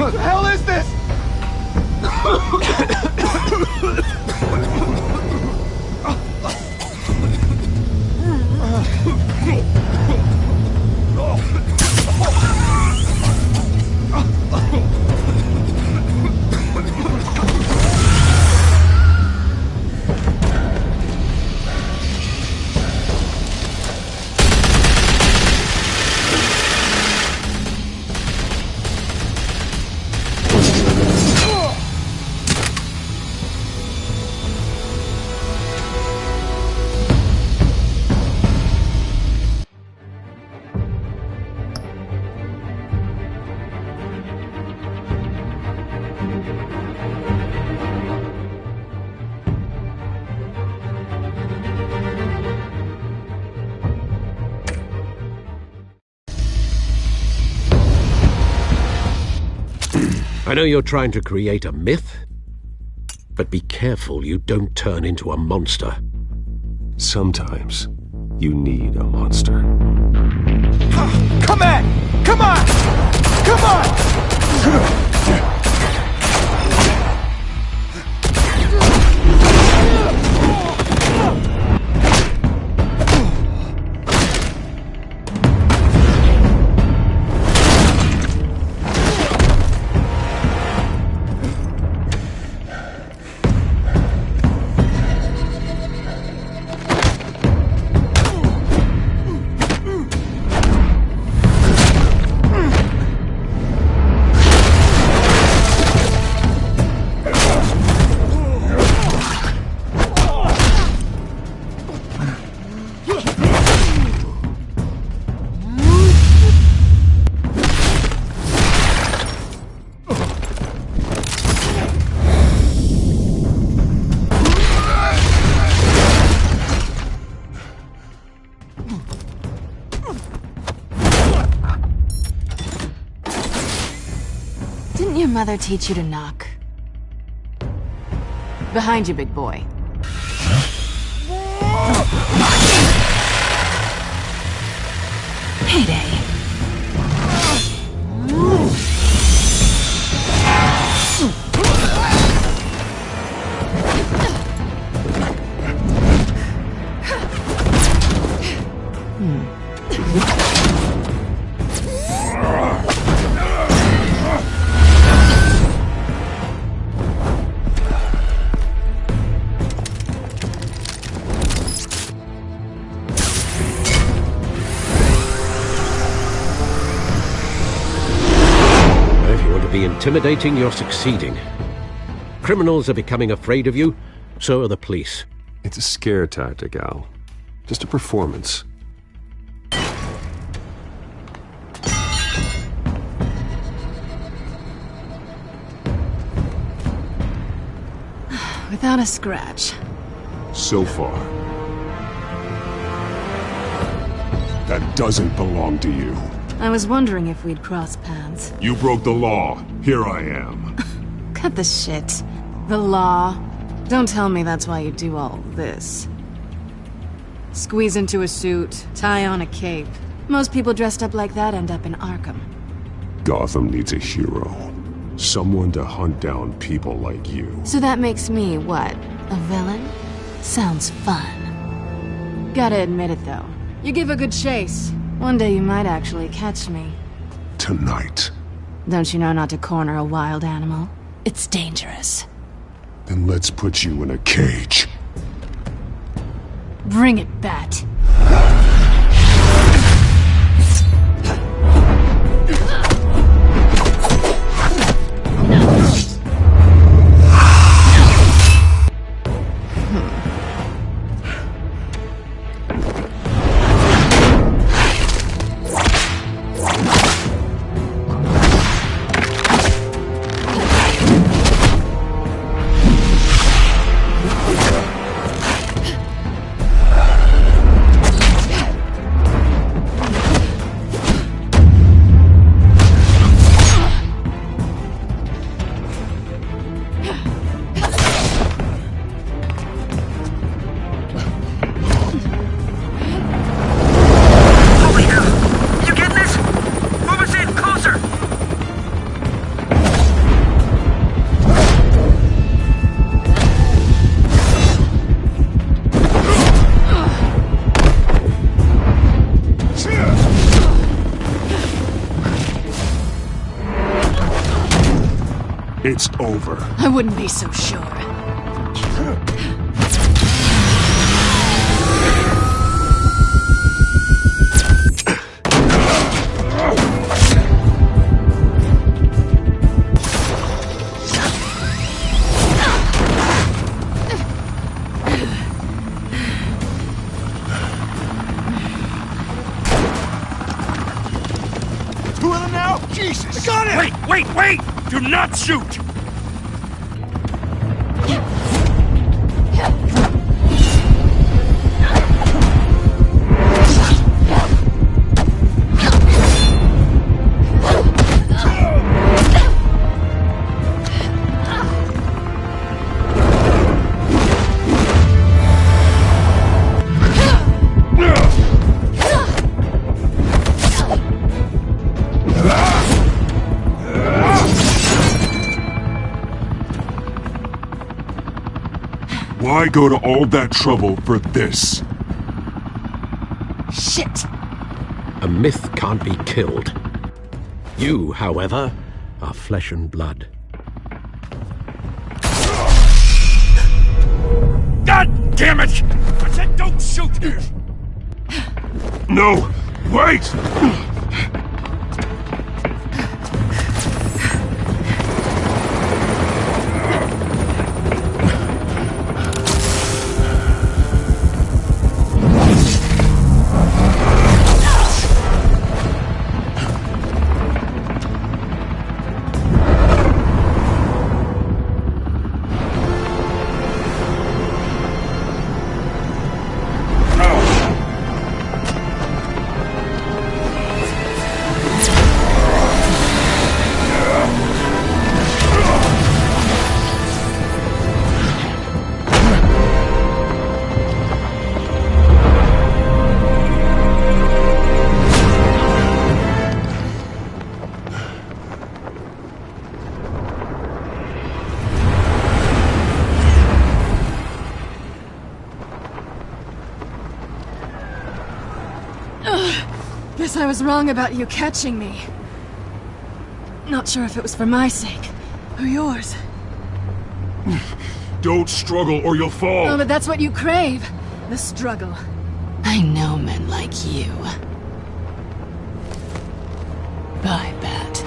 What the hell is this? I know you're trying to create a myth, but be careful you don't turn into a monster. Sometimes you need a monster. Come on! Come on! Come on! Didn't your mother teach you to knock? Behind you, big boy. Payday. Intimidating, you're succeeding. Criminals are becoming afraid of you, so are the police. It's a scare tactic, Al. Just a performance. Without a scratch. So far. That doesn't belong to you. I was wondering if we'd cross paths. You broke the law. Here I am. Cut the shit. The law. Don't tell me that's why you do all this. Squeeze into a suit, tie on a cape. Most people dressed up like that end up in Arkham. Gotham needs a hero. Someone to hunt down people like you. So that makes me, what, a villain? Sounds fun. Gotta admit it, though. You give a good chase. One day you might actually catch me. Tonight. Don't you know not to corner a wild animal? It's dangerous. Then let's put you in a cage. Bring it, Bat. It's over. I wouldn't be so sure. Two of them now? Jesus! I got it! Wait! Do not shoot! Why go to all that trouble for this? Shit! A myth can't be killed. You, however, are flesh and blood. God damn it! I said don't shoot! No! Wait! Guess I was wrong about you catching me. Not sure if it was for my sake, or yours. Don't struggle or you'll fall! Oh, but that's what you crave. The struggle. I know men like you. Bye, Bat.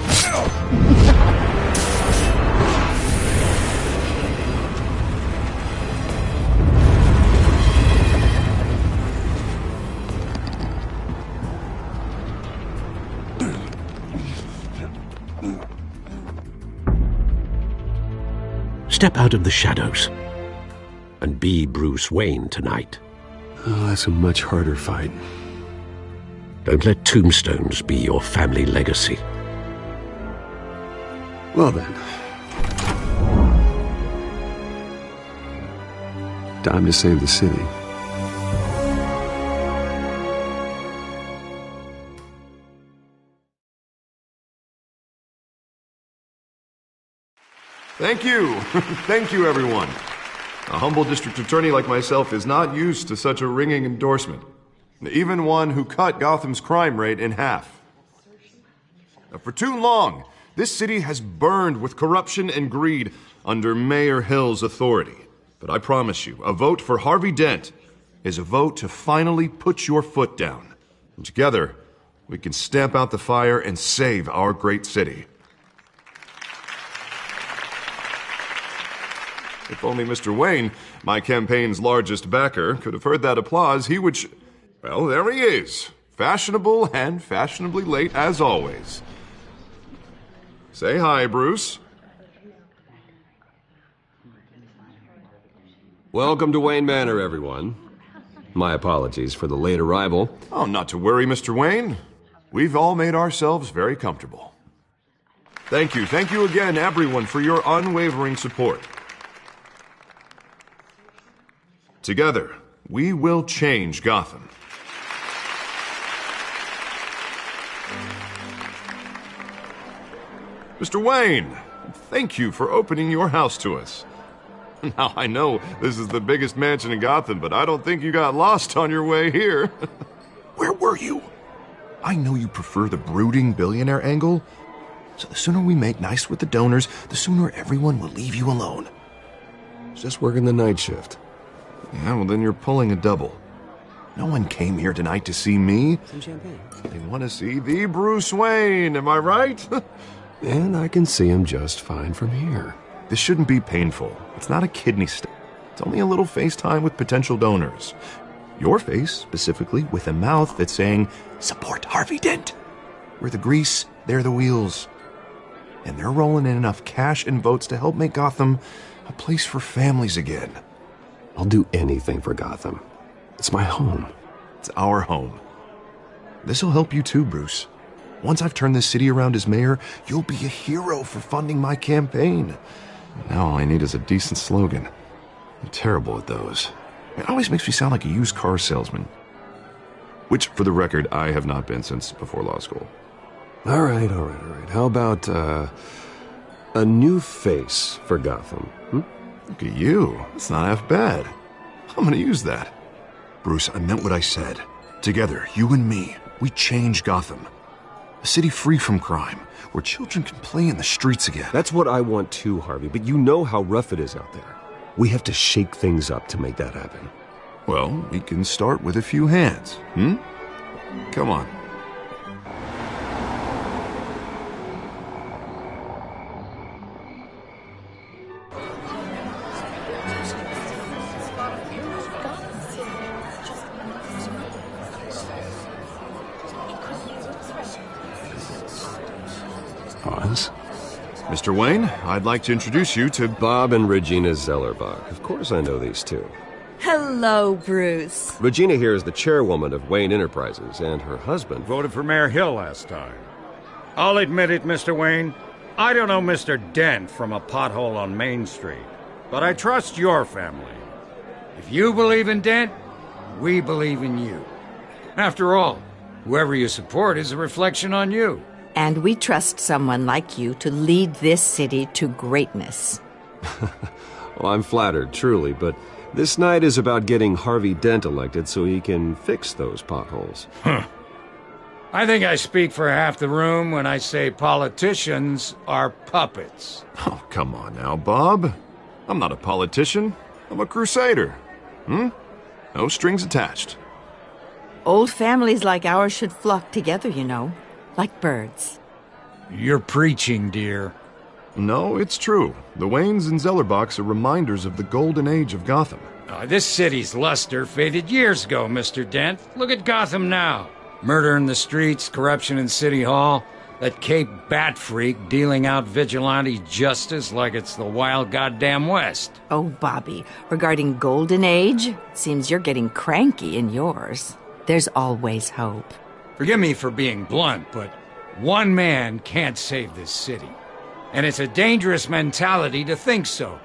Step out of the shadows and be Bruce Wayne tonight. Oh, that's a much harder fight. Don't let tombstones be your family legacy. Well then. Time to save the city. Thank you. Thank you, everyone. A humble district attorney like myself is not used to such a ringing endorsement. Even one who cut Gotham's crime rate in half. For too long, this city has burned with corruption and greed under Mayor Hill's authority. But I promise you, a vote for Harvey Dent is a vote to finally put your foot down. And together, we can stamp out the fire and save our great city. If only Mr. Wayne, my campaign's largest backer, could have heard that applause, he would well, there he is. Fashionable and fashionably late as always. Say hi, Bruce. Welcome to Wayne Manor, everyone. My apologies for the late arrival. Oh, not to worry, Mr. Wayne. We've all made ourselves very comfortable. Thank you again, everyone, for your unwavering support. Together, we will change Gotham. Mr. Wayne, thank you for opening your house to us. Now, I know this is the biggest mansion in Gotham, but I don't think you got lost on your way here. Where were you? I know you prefer the brooding billionaire angle, So the sooner we make nice with the donors, the sooner everyone will leave you alone. Just working the night shift. Yeah, well then you're pulling a double. No one came here tonight to see me. Some champagne. They want to see the Bruce Wayne, am I right? And I can see him just fine from here. This shouldn't be painful. It's not a kidney stone. It's only a little FaceTime with potential donors. Your face, specifically, with a mouth that's saying, support Harvey Dent. We're the grease, they're the wheels. And they're rolling in enough cash and votes to help make Gotham a place for families again. I'll do anything for Gotham. It's my home. It's our home. This'll help you too, Bruce. Once I've turned this city around as mayor, you'll be a hero for funding my campaign. Now all I need is a decent slogan. I'm terrible at those. It always makes me sound like a used car salesman. Which, for the record, I have not been since before law school. All right. How about, a new face for Gotham? Look at you. That's not half bad. I'm gonna use that. Bruce, I meant what I said. Together, you and me, we change Gotham. A city free from crime, where children can play in the streets again. That's what I want too, Harvey, but you know how rough it is out there. We have to shake things up to make that happen. Well, we can start with a few hands, Come on. Pause. Mr. Wayne, I'd like to introduce you to Bob and Regina Zellerbach. Of course I know these two. Hello, Bruce. Regina here is the chairwoman of Wayne Enterprises, and her husband... Voted for Mayor Hill last time. I'll admit it, Mr. Wayne. I don't know Mr. Dent from a pothole on Main Street, but I trust your family. If you believe in Dent, we believe in you. After all, whoever you support is a reflection on you. And we trust someone like you to lead this city to greatness. Well, I'm flattered, truly, but this night is about getting Harvey Dent elected so he can fix those potholes. I think I speak for half the room when I say politicians are puppets. Oh, come on now, Bob. I'm not a politician. I'm a crusader. No strings attached. Old families like ours should flock together, you know, like birds. You're preaching, dear. No, it's true. The Waynes and Zellerbachs are reminders of the golden age of Gotham. This city's luster faded years ago, Mr. Dent. Look at Gotham now. Murder in the streets, corruption in City Hall, that Cape Bat freak dealing out vigilante justice like it's the wild goddamn West. Oh, Bobby, regarding Golden Age, seems you're getting cranky in yours. There's always hope. Forgive me for being blunt, but one man can't save this city. And it's a dangerous mentality to think so.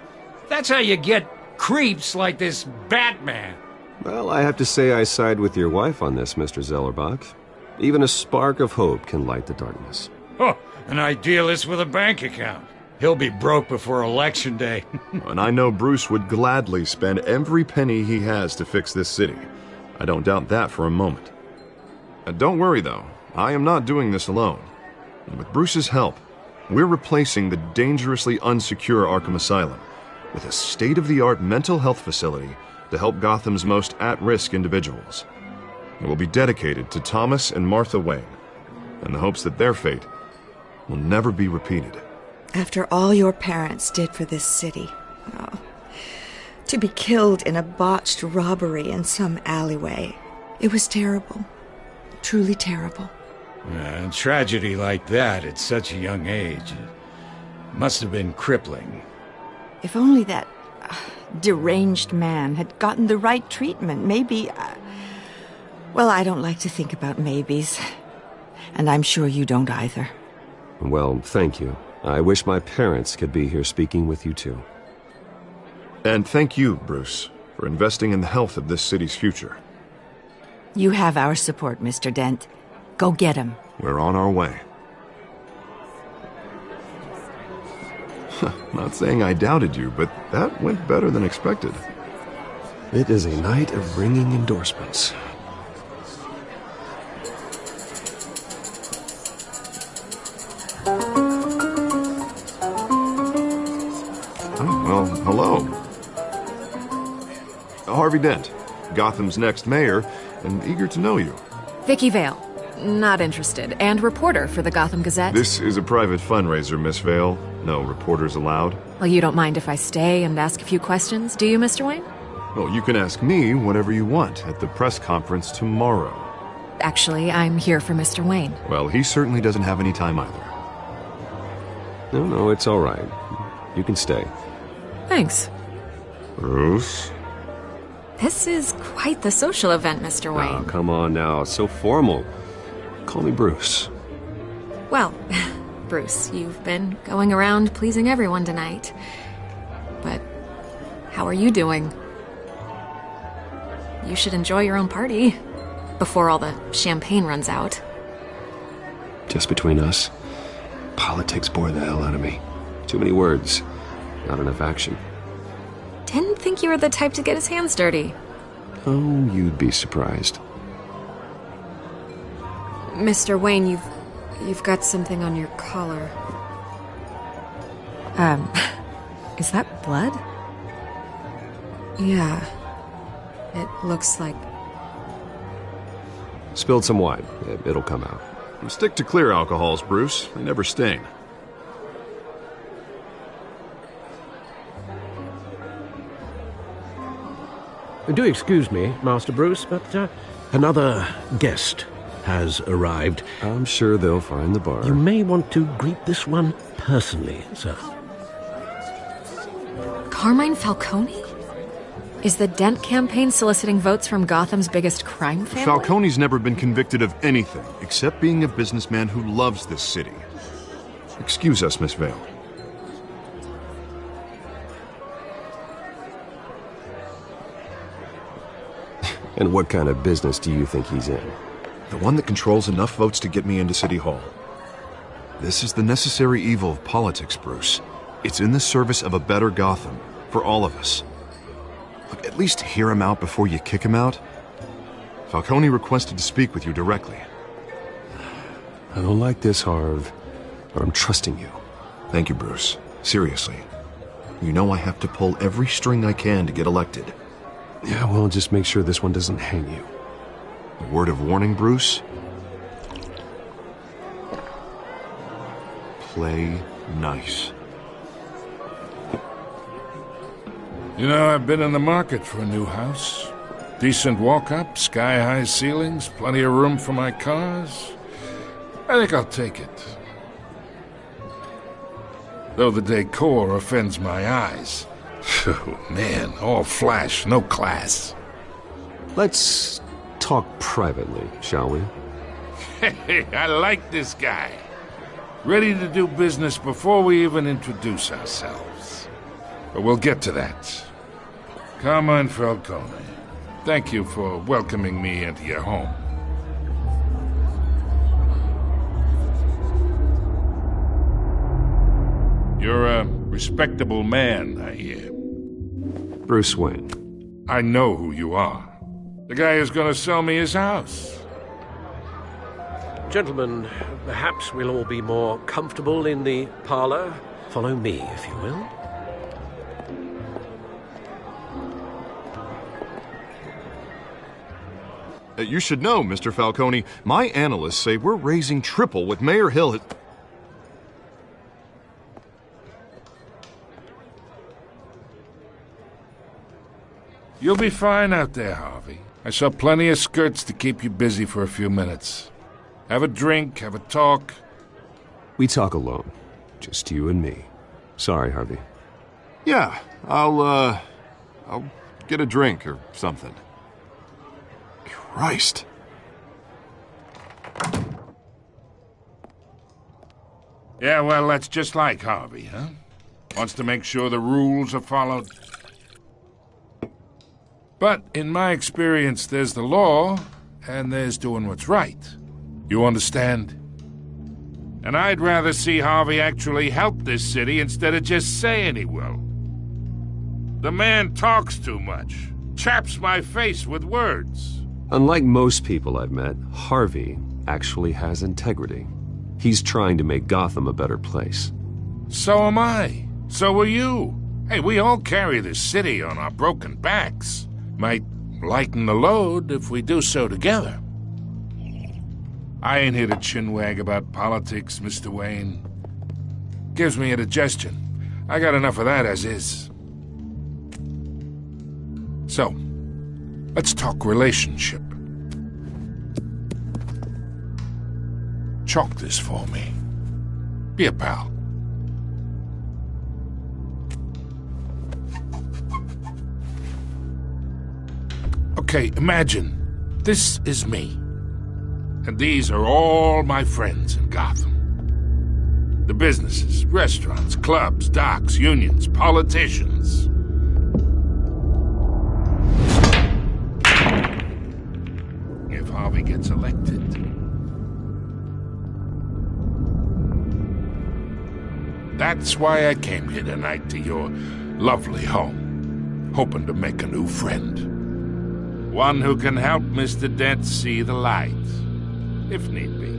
That's how you get creeps like this Batman. Well, I have to say I side with your wife on this, Mr. Zellerbach. Even a spark of hope can light the darkness. Oh, an idealist with a bank account. He'll be broke before Election Day. And I know Bruce would gladly spend every penny he has to fix this city. I don't doubt that for a moment. Don't worry, though. I am not doing this alone. And with Bruce's help, we're replacing the dangerously unsecure Arkham Asylum with a state-of-the-art mental health facility to help Gotham's most at-risk individuals. It will be dedicated to Thomas and Martha Wayne, in the hopes that their fate will never be repeated. After all your parents did for this city, to be killed in a botched robbery in some alleyway, it was terrible. Truly terrible. A tragedy like that at such a young age must have been crippling. If only that deranged man had gotten the right treatment, maybe... well, I don't like to think about maybes. And I'm sure you don't either. Well, thank you. I wish my parents could be here speaking with you, too. And thank you, Bruce, for investing in the health of this city's future. You have our support, Mr. Dent. Go get him. We're on our way. Not saying I doubted you, but that went better than expected. It is a night of ringing endorsements. Well, hello. Harvey Dent, Gotham's next mayor, and eager to know you. Vicky Vale. Not interested. And reporter for the Gotham Gazette. This is a private fundraiser, Miss Vale. No reporters allowed. Well, you don't mind if I stay and ask a few questions, do you, Mr. Wayne? Well, you can ask me whatever you want at the press conference tomorrow. Actually, I'm here for Mr. Wayne. Well, he certainly doesn't have any time either. No, it's all right. You can stay. Thanks. Bruce? This is quite the social event, Mr. Wayne. Oh, come on now. It's so formal. Call me Bruce. Well, Bruce, you've been going around pleasing everyone tonight. But how are you doing? You should enjoy your own party before all the champagne runs out. Just between us, politics bore the hell out of me. Too many words, not enough action. Didn't think you were the type to get his hands dirty. Oh, you'd be surprised. Mr. Wayne, you've got something on your collar. Is that blood? Yeah. It looks like... Spilled some wine. It'll come out. Stick to clear alcohols, Bruce. They never stain. Do excuse me, Master Bruce, but another guest has arrived. I'm sure they'll find the bar. You may want to greet this one personally, sir. Carmine Falcone? Is the Dent campaign soliciting votes from Gotham's biggest crime family? Falcone's never been convicted of anything except being a businessman who loves this city. Excuse us, Miss Vale. And what kind of business do you think he's in? The one that controls enough votes to get me into City Hall. This is the necessary evil of politics, Bruce. It's in the service of a better Gotham, for all of us. Look, at least hear him out before you kick him out. Falcone requested to speak with you directly. I don't like this, Harv, but I'm trusting you. Thank you, Bruce. Seriously. You know I have to pull every string I can to get elected. Yeah, well, just make sure this one doesn't hang you. A word of warning, Bruce? Play nice. You know, I've been in the market for a new house. Decent walk-up, sky-high ceilings, plenty of room for my cars. I think I'll take it. Though the decor offends my eyes. Oh, man, all flash, no class. Let's talk privately, shall we? Hey, I like this guy. Ready to do business before we even introduce ourselves. But we'll get to that. Carmine Falcone, thank you for welcoming me into your home. You're a respectable man, I hear. Bruce Wayne. I know who you are. The guy who's going to sell me his house. Gentlemen, perhaps we'll all be more comfortable in the parlor. Follow me, if you will. You should know, Mr. Falcone, my analysts say we're raising triple what Mayor Hill has... You'll be fine out there, Harvey. I saw plenty of skirts to keep you busy for a few minutes. Have a drink, have a talk. We talk alone. Just you and me. Sorry, Harvey. Yeah, I'll get a drink or something. Christ. Yeah, well, that's just like Harvey, huh? Wants to make sure the rules are followed. But in my experience, there's the law, and there's doing what's right. You understand? And I'd rather see Harvey actually help this city instead of just saying he will. The man talks too much, chaps my face with words. Unlike most people I've met, Harvey actually has integrity. He's trying to make Gotham a better place. So am I. So are you. Hey, we all carry this city on our broken backs. Might lighten the load if we do so together. I ain't here to chinwag about politics, Mr. Wayne. Gives me indigestion. I got enough of that as is. So, let's talk relationship. Chalk this for me. Be a pal. Okay, imagine this is me. And these are all my friends in Gotham. The businesses, restaurants, clubs, docks, unions, politicians. If Harvey gets elected. That's why I came here tonight to your lovely home, hoping to make a new friend. One who can help Mr. Dent see the light, if need be.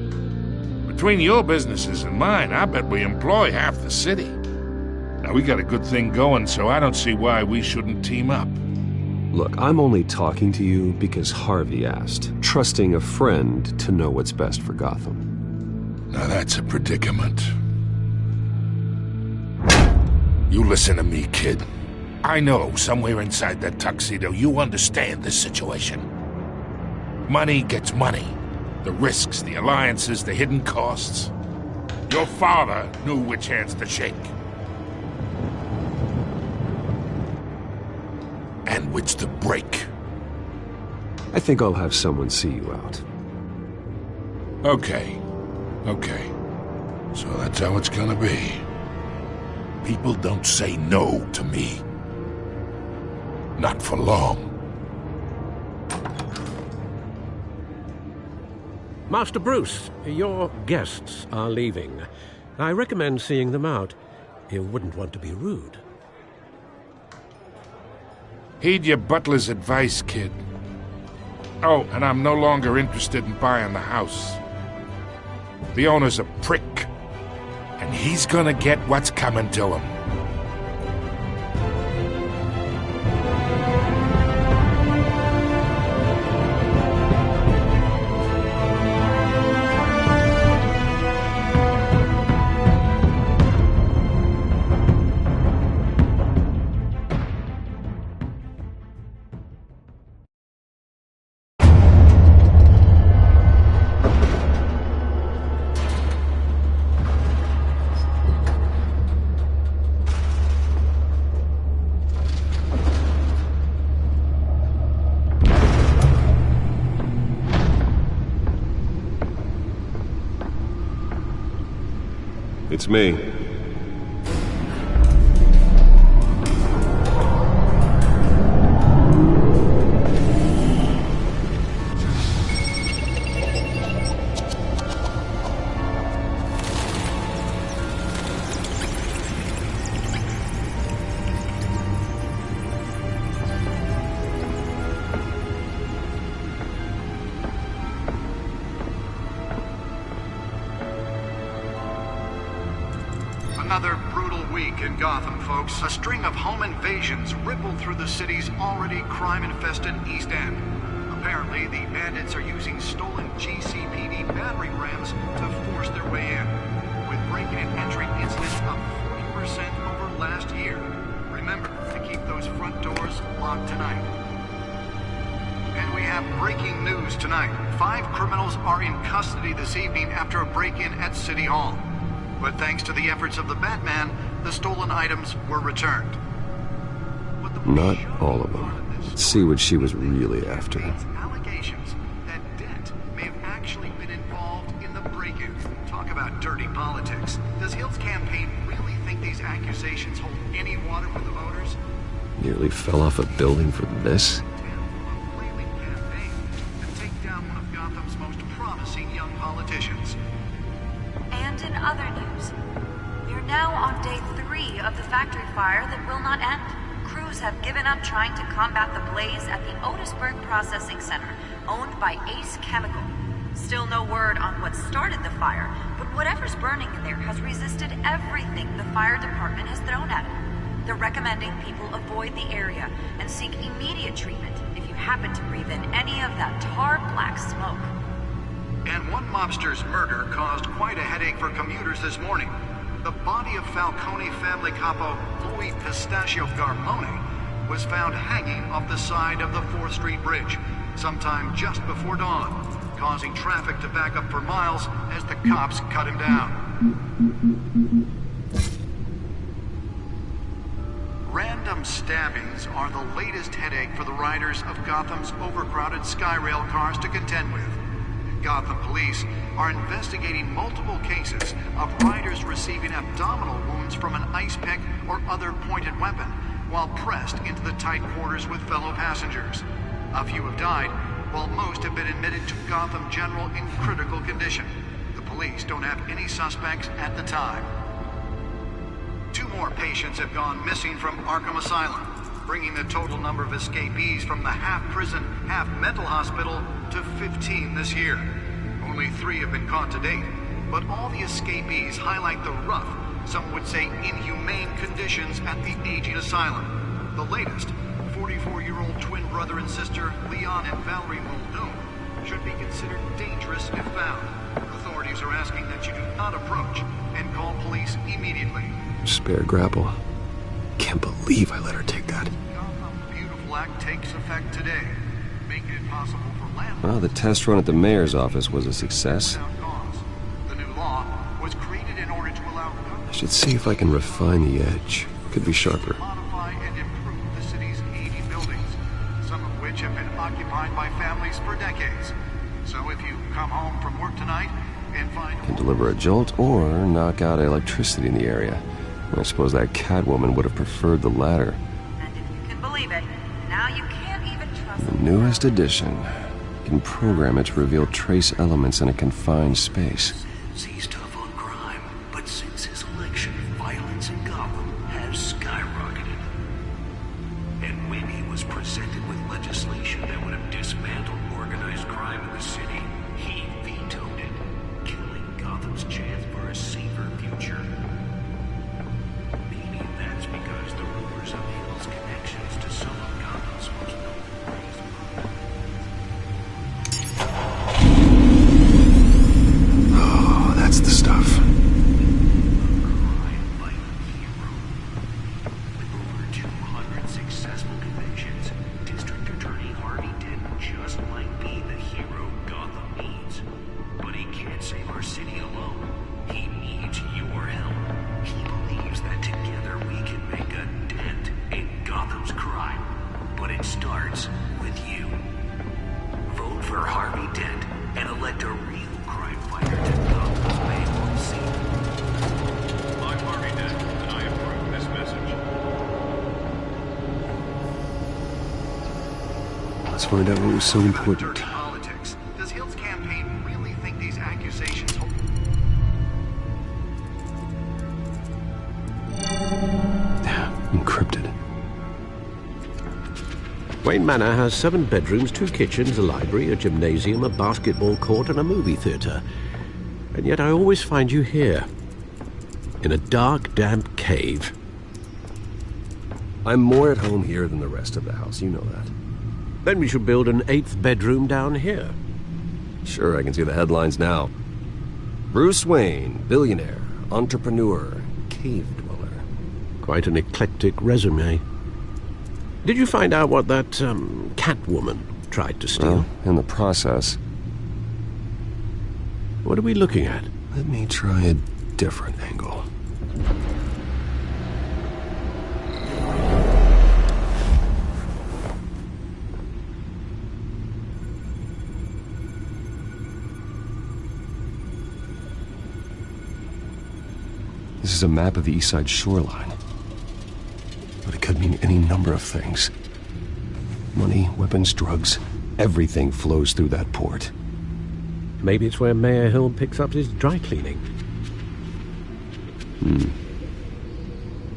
Between your businesses and mine, I bet we employ half the city. Now, we got a good thing going, so I don't see why we shouldn't team up. Look, I'm only talking to you because Harvey asked, trusting a friend to know what's best for Gotham. Now that's a predicament. You listen to me, kid. I know somewhere inside that tuxedo you understand this situation. Money gets money. The risks, the alliances, the hidden costs. Your father knew which hands to shake. And which to break. I think I'll have someone see you out. Okay. So that's how it's gonna be. People don't say no to me. Not for long. Master Bruce, your guests are leaving. I recommend seeing them out. You wouldn't want to be rude. Heed your butler's advice, kid. Oh, and I'm no longer interested in buying the house. The owner's a prick, and he's gonna get what's coming to him. It's me. Another brutal week in Gotham, folks. A string of home invasions rippled through the city's already crime-infested East End. Apparently, the bandits are using stolen GCPD battering rams to force their way in, with break-in and entry incidents up 40% over last year. Remember to keep those front doors locked tonight. And we have breaking news tonight. 5 criminals are in custody this evening after a break-in at City Hall. But thanks to the efforts of the Batman, the stolen items were returned. Not all of them. Let's see what she was really after. Allegations that Dent may have actually been involved in the break-in. Talk about dirty politics. Does Hill's campaign really think these accusations hold any water with the voters? Nearly fell off a building for this? Campaign to take down one of Gotham's most promising young politicians. And in other news, we're now on day 3 of the factory fire that will not end. Crews have given up trying to combat the blaze at the Otisburg Processing Center, owned by Ace Chemical. Still no word on what started the fire, but whatever's burning in there has resisted everything the fire department has thrown at it. they're recommending people avoid the area and seek immediate treatment if you happen to breathe in any of that tar black smoke. And one mobster's murder caused quite a headache for commuters this morning. The body of Falcone family capo Louis Pistachio Garmone was found hanging off the side of the 4th Street Bridge sometime just before dawn, causing traffic to back up for miles as the cops cut him down. Random stabbings are the latest headache for the riders of Gotham's overcrowded Skyrail cars to contend with. Gotham police are investigating multiple cases of riders receiving abdominal wounds from an ice pick or other pointed weapon while pressed into the tight quarters with fellow passengers. A few have died, while most have been admitted to Gotham General in critical condition. The police don't have any suspects at the time. 2 more patients have gone missing from Arkham Asylum, bringing the total number of escapees from the half-prison, half-mental hospital to 15 this year. Only 3 have been caught to date, but all the escapees highlight the rough, some would say inhumane conditions at the aging asylum. The latest, 44-year-old twin brother and sister Leon and Valerie Muldoon, should be considered dangerous if found. Authorities are asking that you do not approach and call police immediately. Spare grapple. Can't believe I let her take that. Gotham's Beautiful Act takes effect today, making it possible for landlords... Well, the test run at the mayor's office was a success. The new law was created in order to allow... I should see if I can refine the edge. Could be sharper. ...modify and improve the city's aging buildings, some of which have been occupied by families for decades. So if you come home from work tonight and find... Can deliver a jolt or knock out electricity in the area. I suppose that Catwoman would have preferred the latter. And if you can believe it, now you can't even trust... The newest edition. You can program it to reveal trace elements in a confined space. He's tough on crime, but since his election, violence in Gotham has skyrocketed. And when he was presented with legislation that would have dismantled organized crime in the city, he vetoed it, killing Gotham's chance for a safer future. Maybe that's because the rumors of Hill's connections to some of Gotham's most Oh, that's the stuff. With over 200 successful convictions, District Attorney Harvey Dent just might be the hero Gotham needs. But he can't save our city alone. He needs your help. He believes that together we can make a dent in Gotham's crime. But it starts with you. Vote for Harvey Dent and elect a real crime fighter to Gotham's Mayhem scene. I'm Harvey Dent, and I approve this message. Let's find out what was so important. Politics. Does Hill's campaign really think these accusations hold? Encrypted. Wayne Manor has 7 bedrooms, 2 kitchens, a library, a gymnasium, a basketball court, and a movie theater. And yet I always find you here, in a dark, damp cave. I'm more at home here than the rest of the house, you know that. Then we should build an 8th bedroom down here. Sure, I can see the headlines now. Bruce Wayne, billionaire, entrepreneur, cave dweller. Quite an eclectic resume. Did you find out what that, Catwoman tried to steal? Well, in the process. What are we looking at? Let me try a different angle. This is a map of the East Side shoreline. But it could mean any number of things. Money, weapons, drugs, everything flows through that port. Maybe it's where Mayor Hill picks up his dry cleaning.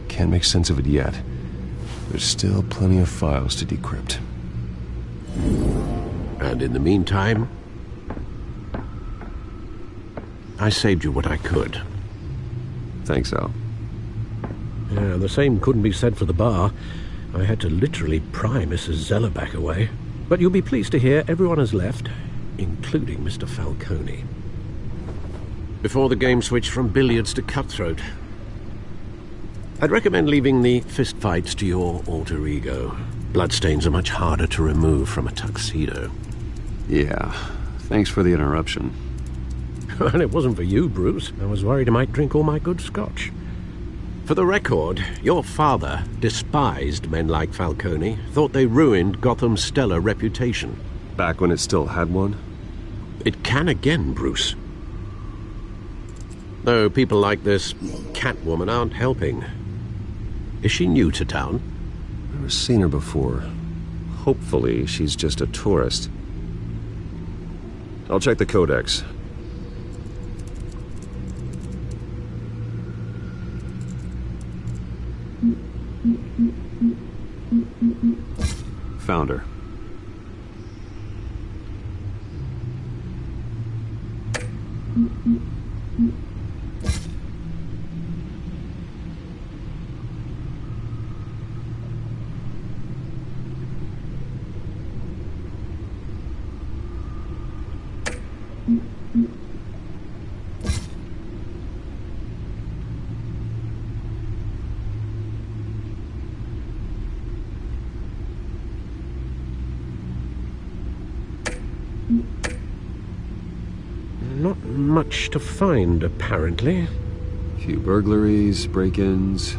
Can't make sense of it yet. There's still plenty of files to decrypt. And in the meantime, I saved you what I could. Thanks, Al. Yeah, the same couldn't be said for the bar. I had to literally pry Mrs. Zeller back away. But you'll be pleased to hear everyone has left, including Mr. Falcone. Before the game switched from billiards to cutthroat. I'd recommend leaving the fistfights to your alter ego. Bloodstains are much harder to remove from a tuxedo. Yeah, thanks for the interruption. And it wasn't for you, Bruce. I was worried I might drink all my good scotch. For the record, your father despised men like Falcone, thought they ruined Gotham's stellar reputation. Back when it still had one? It can again, Bruce. Though people like this Catwoman aren't helping. Is she new to town? Never seen her before. Hopefully, she's just a tourist. I'll check the codex. Found her. Not much to find, apparently. Few burglaries, break-ins.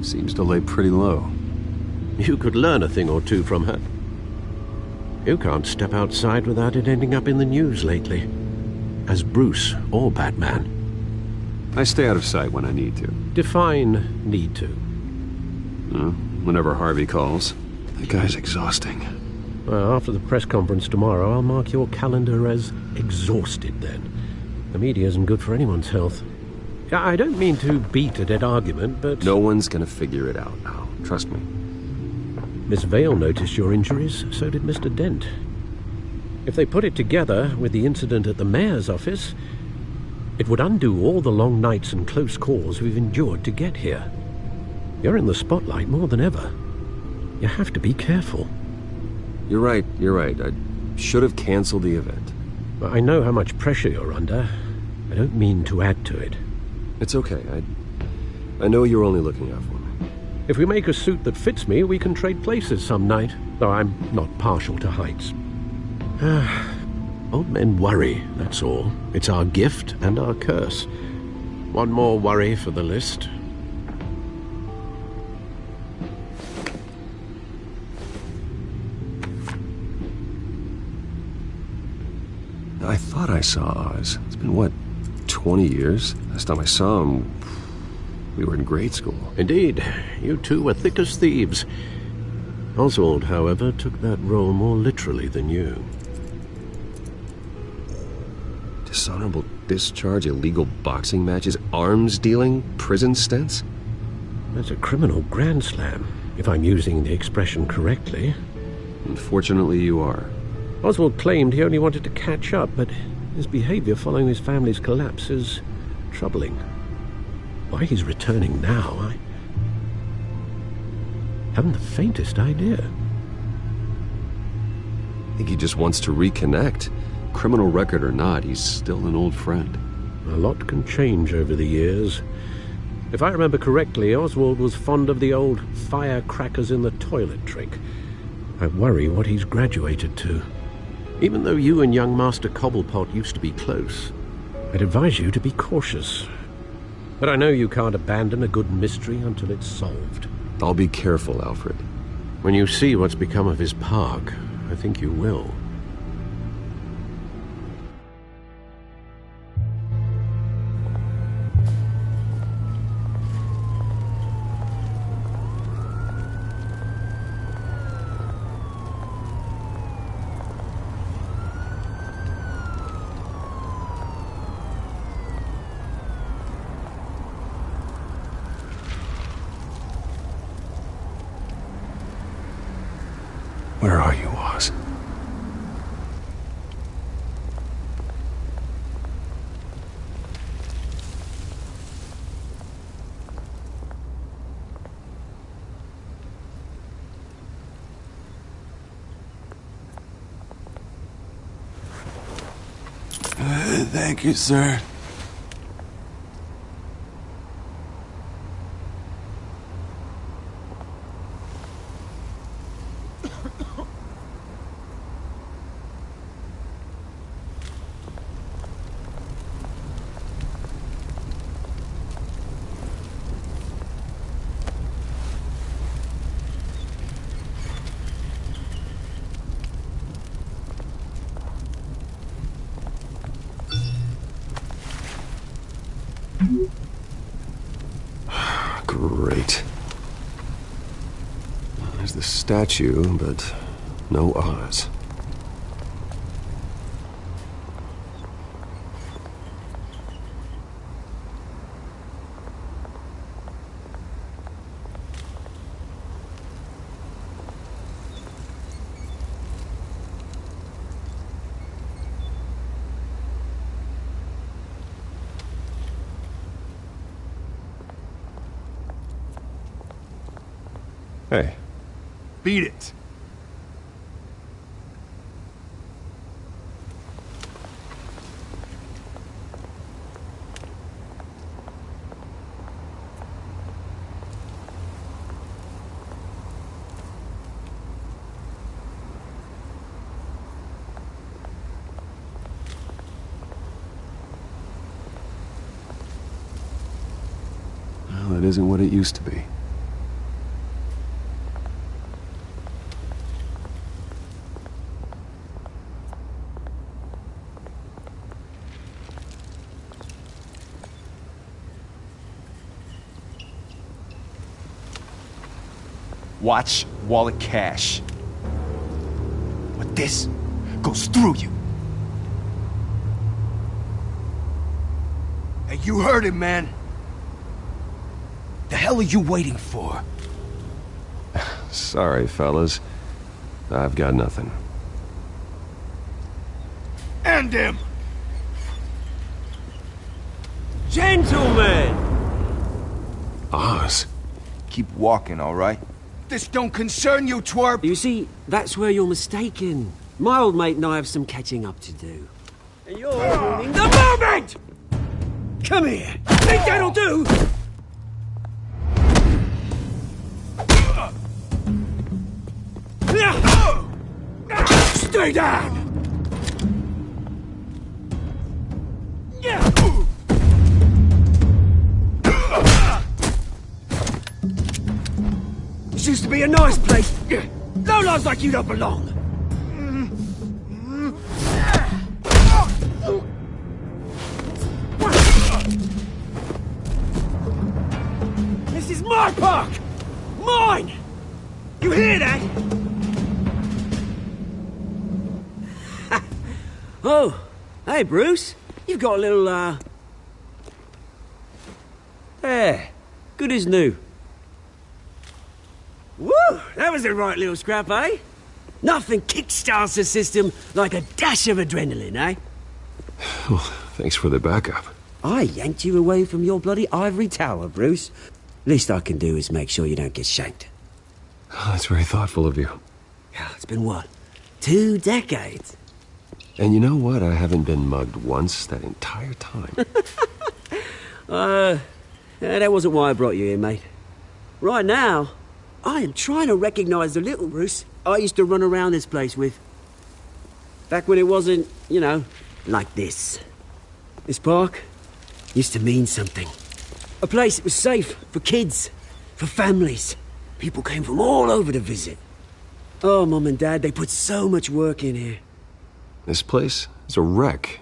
Seems to lay pretty low. You could learn a thing or two from her. You can't step outside without it ending up in the news lately. As Bruce or Batman. I stay out of sight when I need to. Define need to. Whenever Harvey calls. That guy's exhausting. Well, after the press conference tomorrow, I'll mark your calendar as exhausted then. The media isn't good for anyone's health. I don't mean to beat a dead argument, but... No one's gonna figure it out now. Trust me. Miss Vale noticed your injuries, so did Mr. Dent. If they put it together with the incident at the mayor's office, it would undo all the long nights and close calls we've endured to get here. You're in the spotlight more than ever. You have to be careful. You're right. I should have canceled the event. I know how much pressure you're under. I don't mean to add to it. It's okay. I know you're only looking out for me. If we make a suit that fits me, we can trade places some night, though I'm not partial to heights. Old men worry, that's all. It's our gift and our curse. One more worry for the list. I thought I saw Oz. It's been, what, 20 years? Last time I saw him, we were in grade school. Indeed. You two were thick as thieves. Oswald, however, took that role more literally than you. Dishonorable discharge, illegal boxing matches, arms dealing, prison stints? That's a criminal grand slam, if I'm using the expression correctly. Unfortunately, you are. Oswald claimed he only wanted to catch up, but his behavior following his family's collapse is troubling. Why he's returning now, I haven't the faintest idea. I think he just wants to reconnect. Criminal record or not, he's still an old friend. A lot can change over the years. If I remember correctly, Oswald was fond of the old firecrackers in the toilet trick. I worry what he's graduated to. Even though you and young Master Cobblepot used to be close, I'd advise you to be cautious. But I know you can't abandon a good mystery until it's solved. I'll be careful, Alfred. When you see what's become of his park, I think you will. Where are you, Oz? Thank you, sir. Great. There's the statue, but no Oz. Hey. Beat it. Well, it isn't what it used to be. Watch wallet cash. But this goes through you. Hey, you heard it, man. The hell are you waiting for? Sorry, fellas. I've got nothing. End him! Gentlemen! Oz. Keep walking, all right? This don't concern you, twerp! You see, that's where you're mistaken. My old mate and I have some catching up to do. And you're ruining the moment! Come here! Think that'll do? Stay down! This used to be a nice place. No lives like you don't belong. This is my park! Mine! You hear that? Oh, hey, Bruce. You've got a little, There. Good as new. Woo! That was a right little scrap, eh? Nothing kickstarts the system like a dash of adrenaline, eh? Well, thanks for the backup. I yanked you away from your bloody ivory tower, Bruce. Least I can do is make sure you don't get shanked. Oh, that's very thoughtful of you. Yeah, it's been what? 2 decades? And you know what? I haven't been mugged once that entire time. That wasn't why I brought you here, mate. Right now, I am trying to recognize the little Bruce I used to run around this place with. Back when it wasn't, you know, like this. This park used to mean something. A place that was safe for kids, for families. People came from all over to visit. Oh, Mum and Dad, they put so much work in here. This place is a wreck.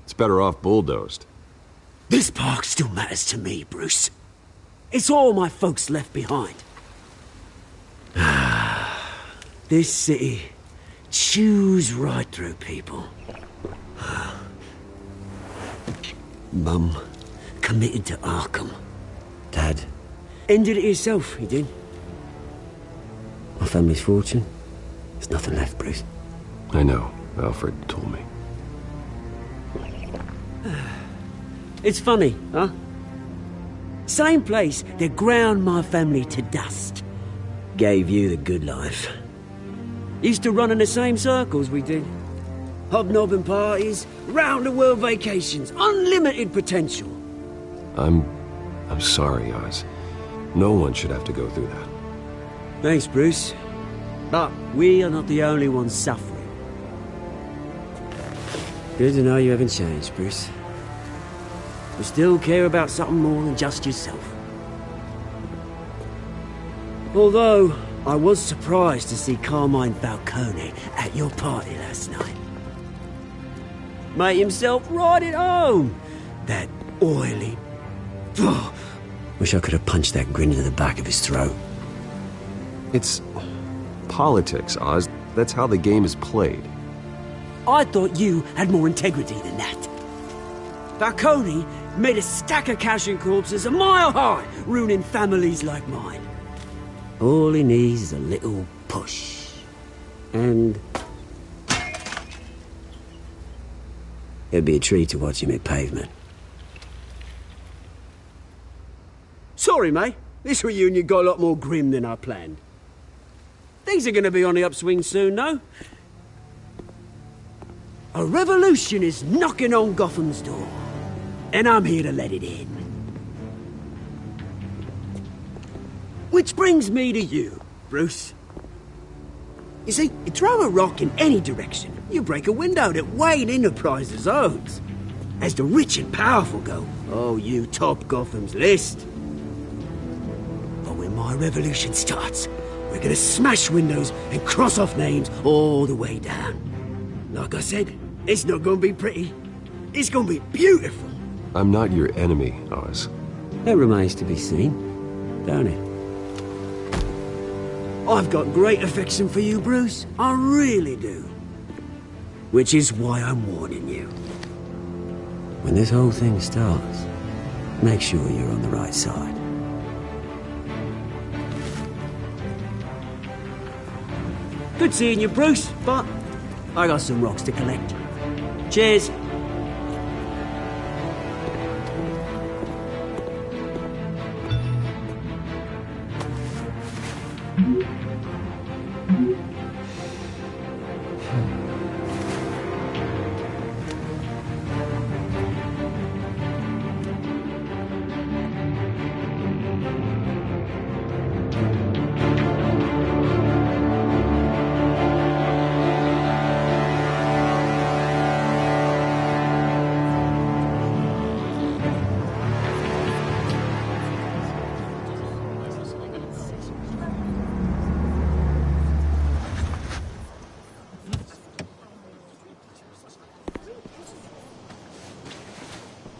It's better off bulldozed. This park still matters to me, Bruce. It's all my folks left behind. This city chews right through people. Mum committed to Arkham. Dad ended it himself, he did. My family's fortune, there's nothing left, Bruce. I know. Alfred told me. It's funny, huh? Same place that ground my family to dust. Gave you the good life. Used to run in the same circles we did. Hobnobbing parties, round-the-world vacations, unlimited potential. I'm sorry, Oz. No one should have to go through that. Thanks, Bruce. But we are not the only ones suffering. Good to know you haven't changed, Bruce. You still care about something more than just yourself. Although, I was surprised to see Carmine Falcone at your party last night. Made himself right at home. That oily... Oh, wish I could have punched that grin into the back of his throat. It's politics, Oz. That's how the game is played. I thought you had more integrity than that. Falcone made a stack of cashing corpses a mile high, ruining families like mine. All he needs is a little push. And... it'd be a treat to watch him hit pavement. Sorry, mate. This reunion got a lot more grim than I planned. Things are going to be on the upswing soon, though. A revolution is knocking on Gotham's door. And I'm here to let it in. Which brings me to you, Bruce. You see, you throw a rock in any direction, you break a window that Wayne Enterprises owns. As the rich and powerful go, oh, you top Gotham's list. But when my revolution starts, we're gonna smash windows and cross off names all the way down. Like I said, it's not gonna be pretty. It's gonna be beautiful. I'm not your enemy, Oz. That remains to be seen, don't it? I've got great affection for you, Bruce. I really do. Which is why I'm warning you. When this whole thing starts, make sure you're on the right side. Good seeing you, Bruce, but I got some rocks to collect. Cheers.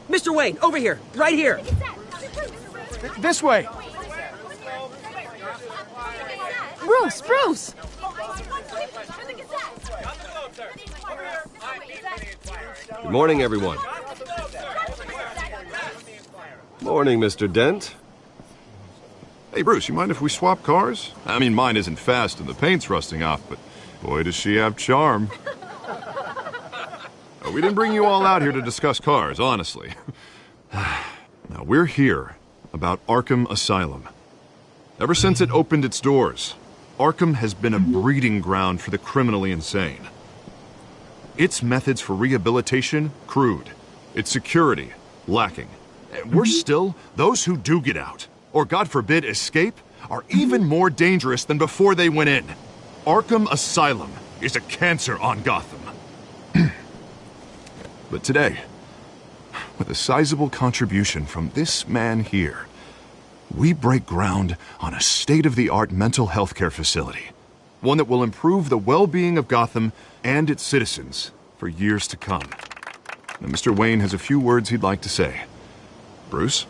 Mr. Wayne, over here, right here. This way. Bruce! Good morning, everyone. Morning, Mr. Dent. Hey, Bruce, you mind if we swap cars? I mean, mine isn't fast and the paint's rusting off, but boy, does she have charm. We didn't bring you all out here to discuss cars, honestly. Now, we're here about Arkham Asylum. Ever since it opened its doors, Arkham has been a breeding ground for the criminally insane. Its methods for rehabilitation, crude. Its security, lacking. And worse still, those who do get out, or God forbid escape, are even more dangerous than before they went in. Arkham Asylum is a cancer on Gotham. But today, with a sizable contribution from this man here, we break ground on a state-of-the-art mental health care facility. One that will improve the well-being of Gotham and its citizens for years to come. Now, Mr. Wayne has a few words he'd like to say. Bruce?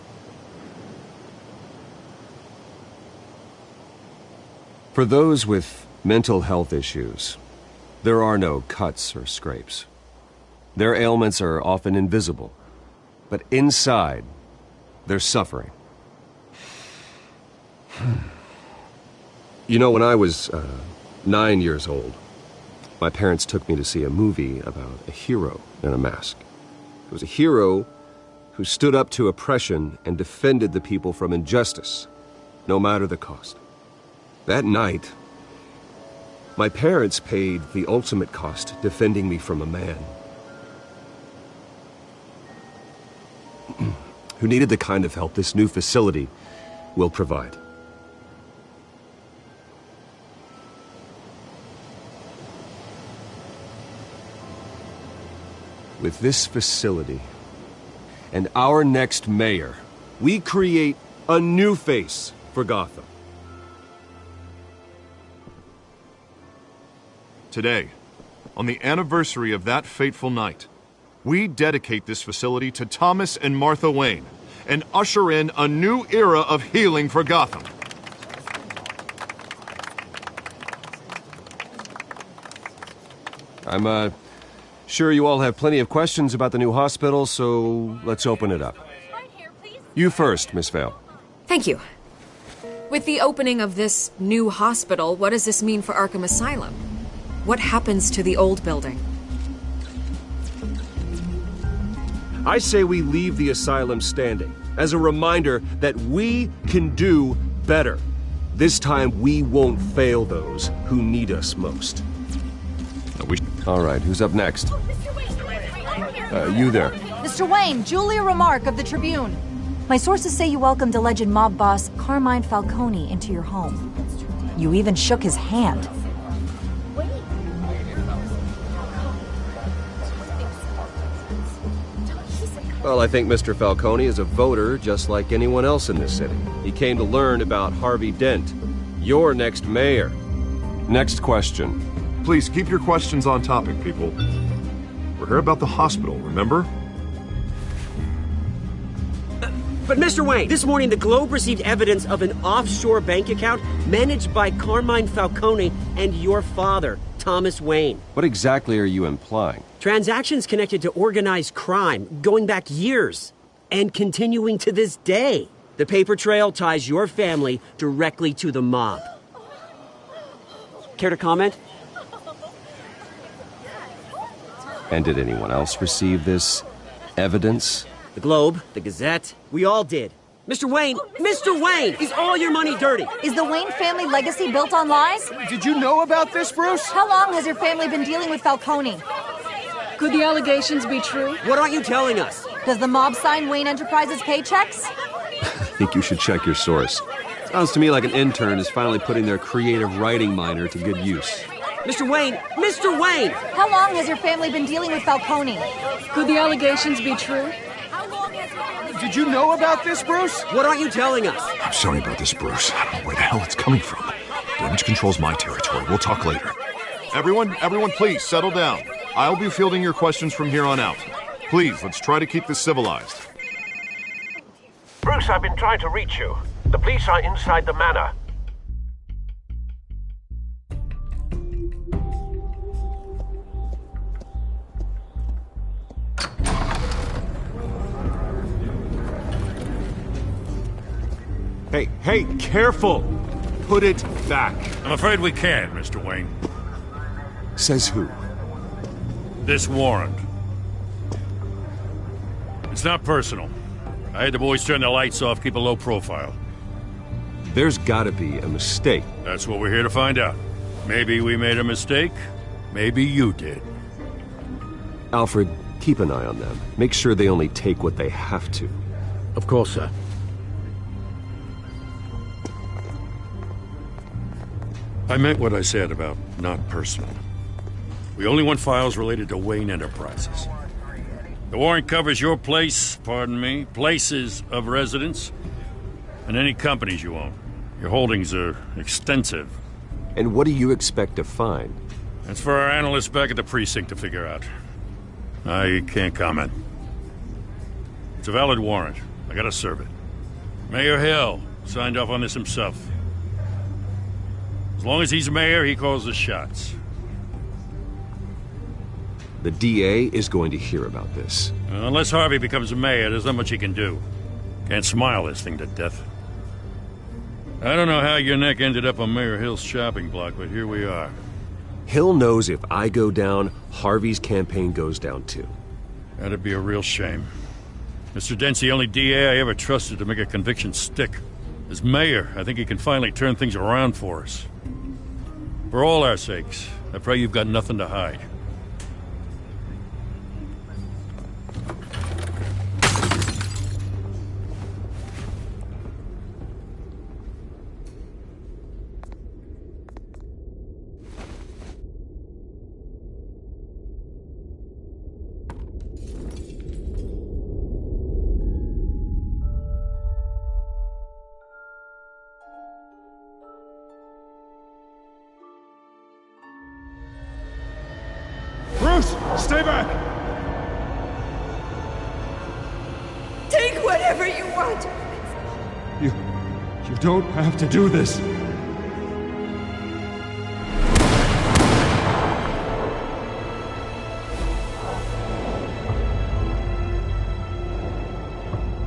For those with mental health issues, there are no cuts or scrapes. Their ailments are often invisible, but inside, they're suffering. You know, when I was 9 years old, my parents took me to see a movie about a hero in a mask. It was a hero who stood up to oppression and defended the people from injustice, no matter the cost. That night, My parents paid the ultimate cost defending me from a man who needed the kind of help this new facility will provide. With this facility and our next mayor, we create a new face for Gotham. Today, on the anniversary of that fateful night, we dedicate this facility to Thomas and Martha Wayne and usher in a new era of healing for Gotham. I'm sure you all have plenty of questions about the new hospital, so let's open it up. You first, Miss Vale. Thank you. With the opening of this new hospital, what does this mean for Arkham Asylum? What happens to the old building? I say we leave the asylum standing as a reminder that we can do better. This time we won't fail those who need us most. All right, who's up next? You there. Mr. Wayne, Julia Remark of the Tribune. My sources say you welcomed alleged mob boss Carmine Falcone into your home. You even shook his hand. Well, I think Mr. Falcone is a voter just like anyone else in this city. He came to learn about Harvey Dent, your next mayor. Next question. Please keep your questions on topic, people. We're here about the hospital, remember? But Mr. Wayne, this morning the Globe received evidence of an offshore bank account managed by Carmine Falcone and your father, Thomas Wayne. What exactly are you implying? Transactions connected to organized crime going back years and continuing to this day. The paper trail ties your family directly to the mob. Care to comment? And did anyone else receive this evidence? The Globe, the Gazette, we all did. Mr. Wayne, is all your money dirty? Is the Wayne family legacy built on lies? Did you know about this, Bruce? How long has your family been dealing with Falcone? Could the allegations be true? What aren't you telling us? Does the mob sign Wayne Enterprises paychecks? I think you should check your source. Sounds to me like an intern is finally putting their creative writing minor to good use. Mr. Wayne! How long has your family been dealing with Falcone? Could the allegations be true? Did you know about this, Bruce? What aren't you telling us? I'm sorry about this, Bruce. I don't know where the hell it's coming from. Damage control's my territory. We'll talk later. Everyone, please settle down. I'll be fielding your questions from here on out. Please, let's try to keep this civilized. Bruce, I've been trying to reach you. The police are inside the manor. Hey, careful! Put it back. I'm afraid we can't, Mr. Wayne. Says who? This warrant. It's not personal. I had the boys turn the lights off, keep a low profile. There's gotta be a mistake. That's what we're here to find out. Maybe we made a mistake. Maybe you did. Alfred, keep an eye on them. Make sure they only take what they have to. Of course, sir. I meant what I said about not personal. We only want files related to Wayne Enterprises. The warrant covers your places of residence, and any companies you own. Your holdings are extensive. And what do you expect to find? That's for our analysts back at the precinct to figure out. I can't comment. It's a valid warrant. I gotta serve it. Mayor Hill signed off on this himself. As long as he's mayor, he calls the shots. The DA is going to hear about this. Unless Harvey becomes a mayor, there's not much he can do. Can't smile this thing to death. I don't know how your neck ended up on Mayor Hill's shopping block, but here we are. Hill knows if I go down, Harvey's campaign goes down too. That'd be a real shame. Mr. Dent's the only DA I ever trusted to make a conviction stick. As mayor, I think he can finally turn things around for us. For all our sakes, I pray you've got nothing to hide. Bruce, stay back! Take whatever you want. You don't have to do this.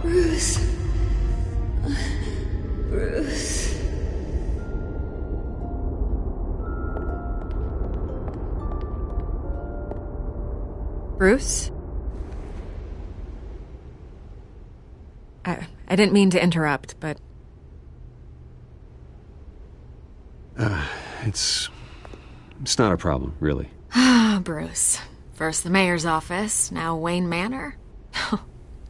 Bruce. Bruce. Bruce? I didn't mean to interrupt, but... It's not a problem, really. Ah, Bruce. First the mayor's office, now Wayne Manor.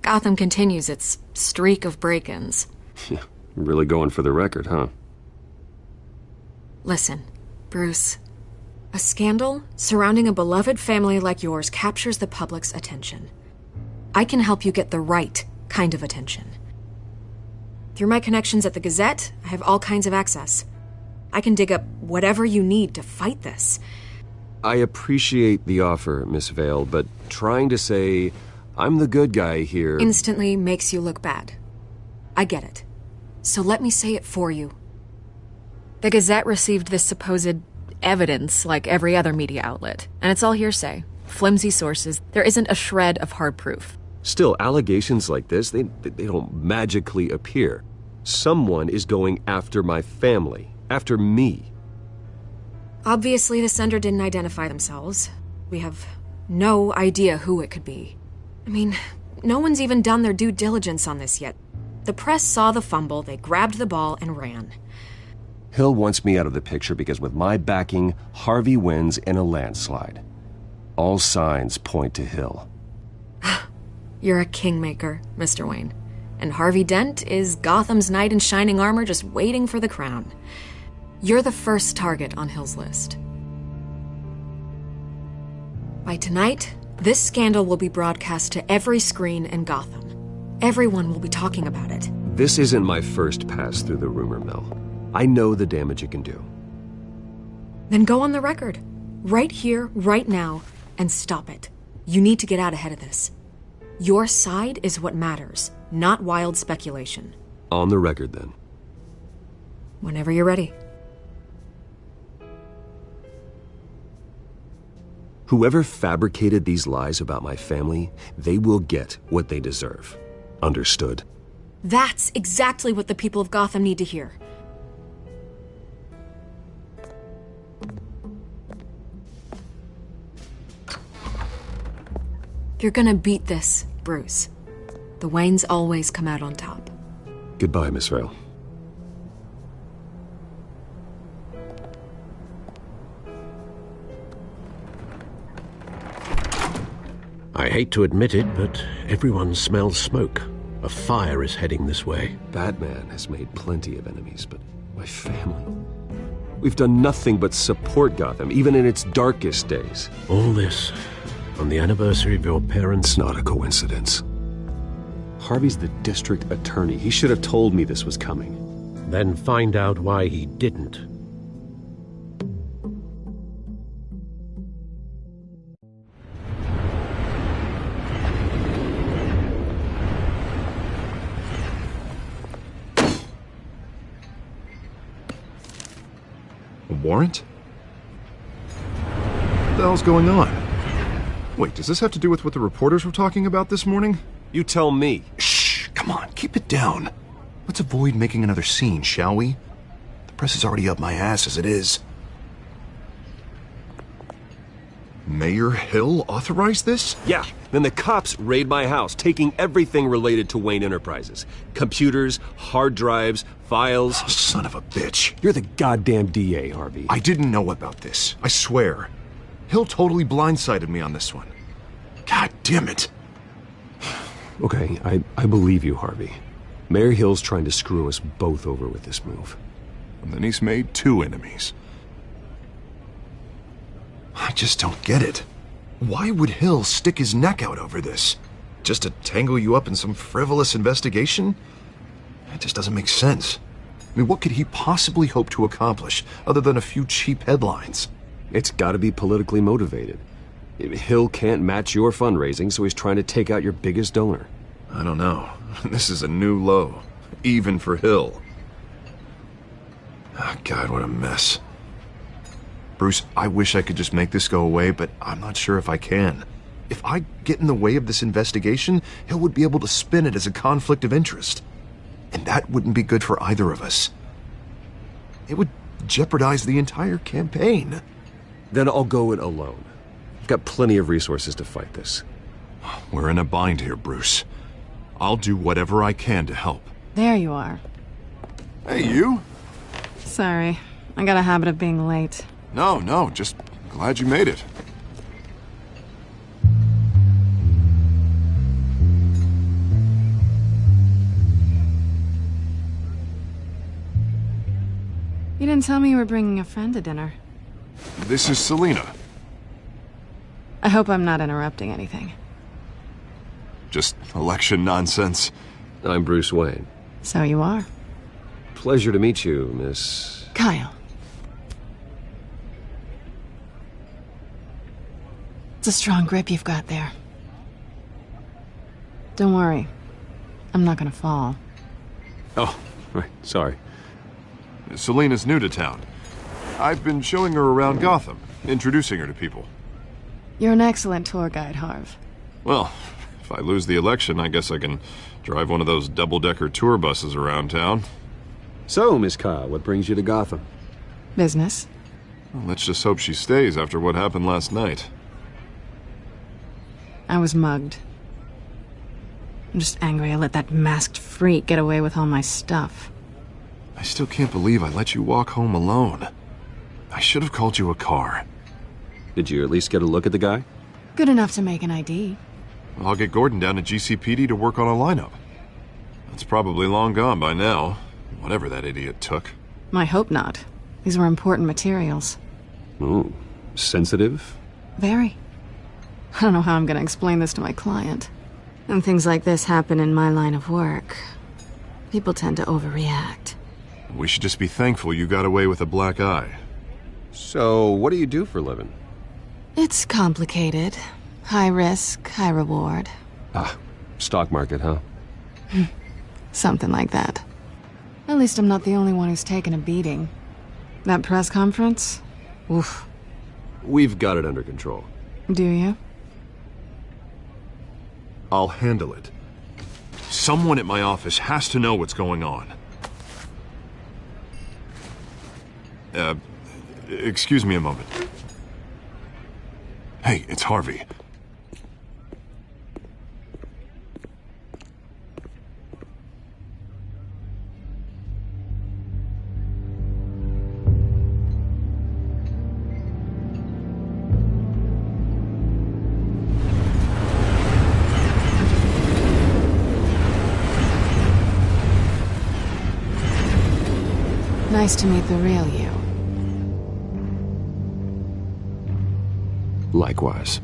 Gotham continues its streak of break-ins. Yeah, really going for the record, huh? Listen, Bruce. A scandal surrounding a beloved family like yours captures the public's attention. I can help you get the right kind of attention. Through my connections at the Gazette, I have all kinds of access. I can dig up whatever you need to fight this. I appreciate the offer, Miss Vale, but trying to say I'm the good guy here... instantly makes you look bad. I get it. So let me say it for you. The Gazette received this supposed evidence like every other media outlet, and it's all hearsay. Flimsy sources. There isn't a shred of hard proof. Still, allegations like this, they don't magically appear. Someone is going after my family, after me. Obviously, the sender didn't identify themselves. We have no idea who it could be. I mean, no one's even done their due diligence on this yet. The press saw the fumble, they grabbed the ball and ran. Hill wants me out of the picture because with my backing, Harvey wins in a landslide. All signs point to Hill. You're a kingmaker, Mr. Wayne. And Harvey Dent is Gotham's knight in shining armor just waiting for the crown. You're the first target on Hill's list. By tonight, this scandal will be broadcast to every screen in Gotham. Everyone will be talking about it. This isn't my first pass through the rumor mill. I know the damage it can do. Then go on the record. Right here, right now, and stop it. You need to get out ahead of this. Your side is what matters, not wild speculation. On the record, then. Whenever you're ready. Whoever fabricated these lies about my family, they will get what they deserve. Understood? That's exactly what the people of Gotham need to hear. You're gonna beat this, Bruce. The Waynes always come out on top. Goodbye, Miss Vale. I hate to admit it, but everyone smells smoke. A fire is heading this way. Batman has made plenty of enemies, but my family... We've done nothing but support Gotham, even in its darkest days. All this on the anniversary of your parents'... It's not a coincidence. Harvey's the district attorney. He should have told me this was coming. Then find out why he didn't. A warrant? What the hell's going on? Wait, does this have to do with what the reporters were talking about this morning? You tell me. Shh, come on, keep it down. Let's avoid making another scene, shall we? The press is already up my ass as it is. Mayor Hill authorized this? Yeah. Then the cops raid my house, taking everything related to Wayne Enterprises. Computers, hard drives, files. Oh, son of a bitch. You're the goddamn DA, Harvey. I didn't know about this. I swear. Hill totally blindsided me on this one. God damn it. Okay, I believe you, Harvey. Mayor Hill's trying to screw us both over with this move. And then he's made 2 enemies. I just don't get it. Why would Hill stick his neck out over this? Just to tangle you up in some frivolous investigation? It just doesn't make sense. I mean, what could he possibly hope to accomplish other than a few cheap headlines? It's gotta be politically motivated. Hill can't match your fundraising, so he's trying to take out your biggest donor. I don't know. This is a new low. Even for Hill. Oh, God, what a mess. Bruce, I wish I could just make this go away, but I'm not sure if I can. If I get in the way of this investigation, Hill would be able to spin it as a conflict of interest. And that wouldn't be good for either of us. It would jeopardize the entire campaign. Then I'll go it alone. I've got plenty of resources to fight this. We're in a bind here, Bruce. I'll do whatever I can to help. There you are. Hey, you? Sorry. I got a habit of being late. No, just glad you made it. You didn't tell me you were bringing a friend to dinner. This is Selina. I hope I'm not interrupting anything. Just election nonsense. I'm Bruce Wayne. So you are. Pleasure to meet you, Miss... Kyle. It's a strong grip you've got there. Don't worry. I'm not gonna fall. Oh, right, sorry. Selina's new to town. I've been showing her around Gotham, introducing her to people. You're an excellent tour guide, Harv. Well, if I lose the election, I guess I can drive one of those double-decker tour buses around town. So, Miss Kyle, what brings you to Gotham? Business. Well, let's just hope she stays after what happened last night. I was mugged. I'm just angry I let that masked freak get away with all my stuff. I still can't believe I let you walk home alone. I should have called you a car. Did you at least get a look at the guy? Good enough to make an ID. Well, I'll get Gordon down to GCPD to work on a lineup. It's probably long gone by now, whatever that idiot took. I hope not. These were important materials. Ooh, sensitive? Very. I don't know how I'm gonna explain this to my client. When things like this happen in my line of work, people tend to overreact. We should just be thankful you got away with a black eye. So, what do you do for a living? It's complicated. High risk, high reward. Ah, stock market, huh? Something like that. At least I'm not the only one who's taken a beating. That press conference? Oof. We've got it under control. Do you? I'll handle it. Someone at my office has to know what's going on. Excuse me a moment. Hey, it's Harvey. Nice to meet the real you. Likewise.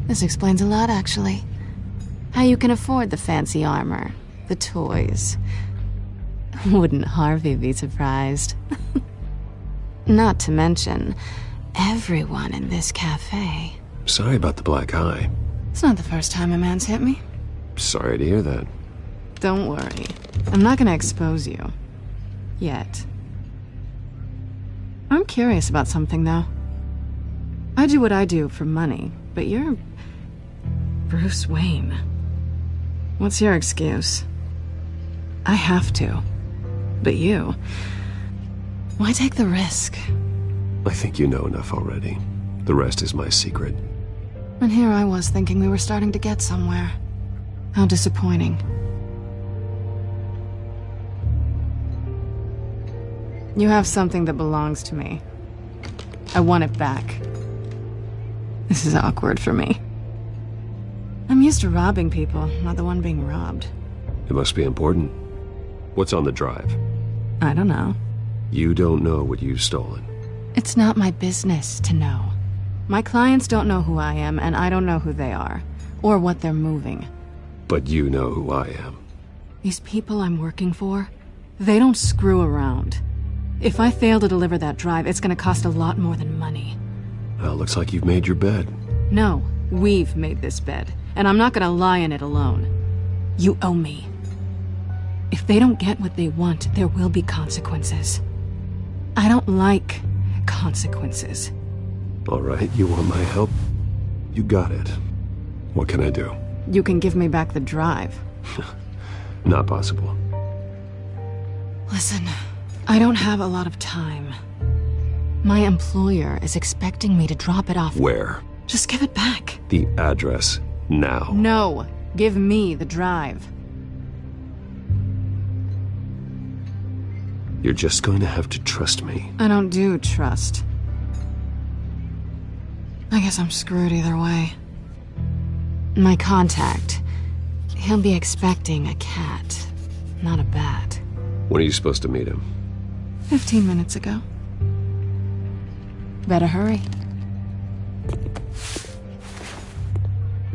This explains a lot, actually. How you can afford the fancy armor, the toys. Wouldn't Harvey be surprised? Not to mention, everyone in this cafe. Sorry about the black eye. It's not the first time a man's hit me. Sorry to hear that. Don't worry. I'm not gonna expose you. Yet. I'm curious about something, though. I do what I do for money, but you're... Bruce Wayne. What's your excuse? I have to. But you... Why take the risk? I think you know enough already. The rest is my secret. And here I was thinking we were starting to get somewhere. How disappointing. You have something that belongs to me. I want it back. This is awkward for me. I'm used to robbing people, not the one being robbed. It must be important. What's on the drive? I don't know. You don't know what you've stolen. It's not my business to know. My clients don't know who I am, and I don't know who they are, or what they're moving. But you know who I am. These people I'm working for, they don't screw around. If I fail to deliver that drive, it's gonna cost a lot more than money. Well, looks like you've made your bed. No, we've made this bed, and I'm not gonna lie in it alone. You owe me. If they don't get what they want, there will be consequences. I don't like consequences. All right, you want my help? You got it. What can I do? You can give me back the drive. Not possible. Listen, I don't have a lot of time. My employer is expecting me to drop it off. Where? Just give it back. The address, now. No, give me the drive. You're just going to have to trust me. I don't do trust. I guess I'm screwed either way. My contact, he'll be expecting a cat, not a bat. When are you supposed to meet him? 15 minutes ago. Better hurry.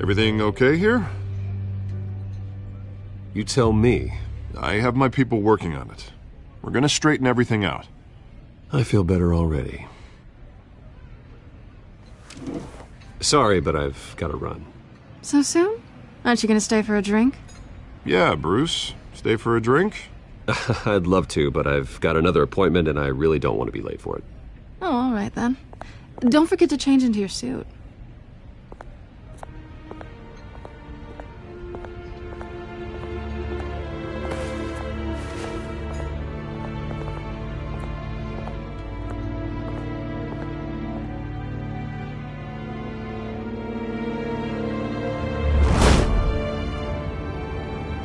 Everything okay here? You tell me. I have my people working on it. We're gonna straighten everything out. I feel better already. Sorry, but I've got to run. So soon? Aren't you gonna stay for a drink? Yeah, Bruce. Stay for a drink? I'd love to, but I've got another appointment and I really don't want to be late for it. Oh, all right then. Don't forget to change into your suit.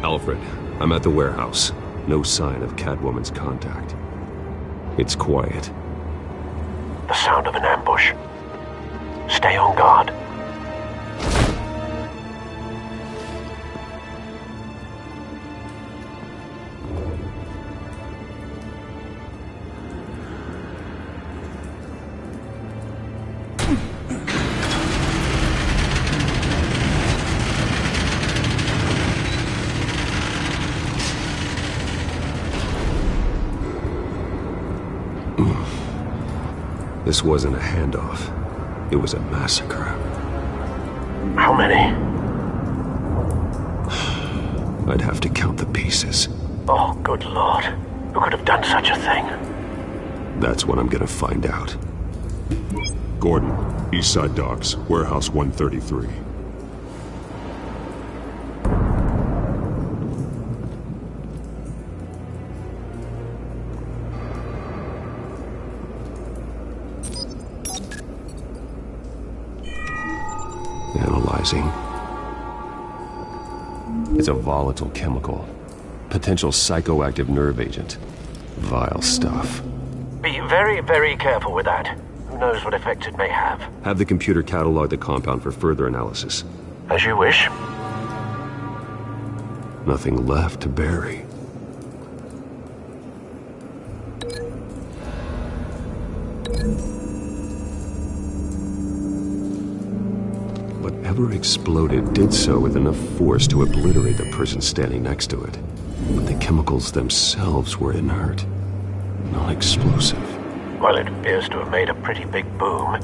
Alfred, I'm at the warehouse. No sign of Catwoman's contact. It's quiet. The sound of an ambush. Stay on guard. This wasn't a handoff. It was a massacre. How many? I'd have to count the pieces. Oh, good Lord. Who could have done such a thing? That's what I'm gonna find out. Gordon, Eastside Docks, Warehouse 133. Analyzing. It's a volatile chemical. Potential psychoactive nerve agent. Vile stuff. Be very, very careful with that. Who knows what effects it may have. Have the computer catalog the compound for further analysis. As you wish. Nothing left to bury. Whatever exploded did so with enough force to obliterate the person standing next to it. But the chemicals themselves were inert, non-explosive. Well, it appears to have made a pretty big boom.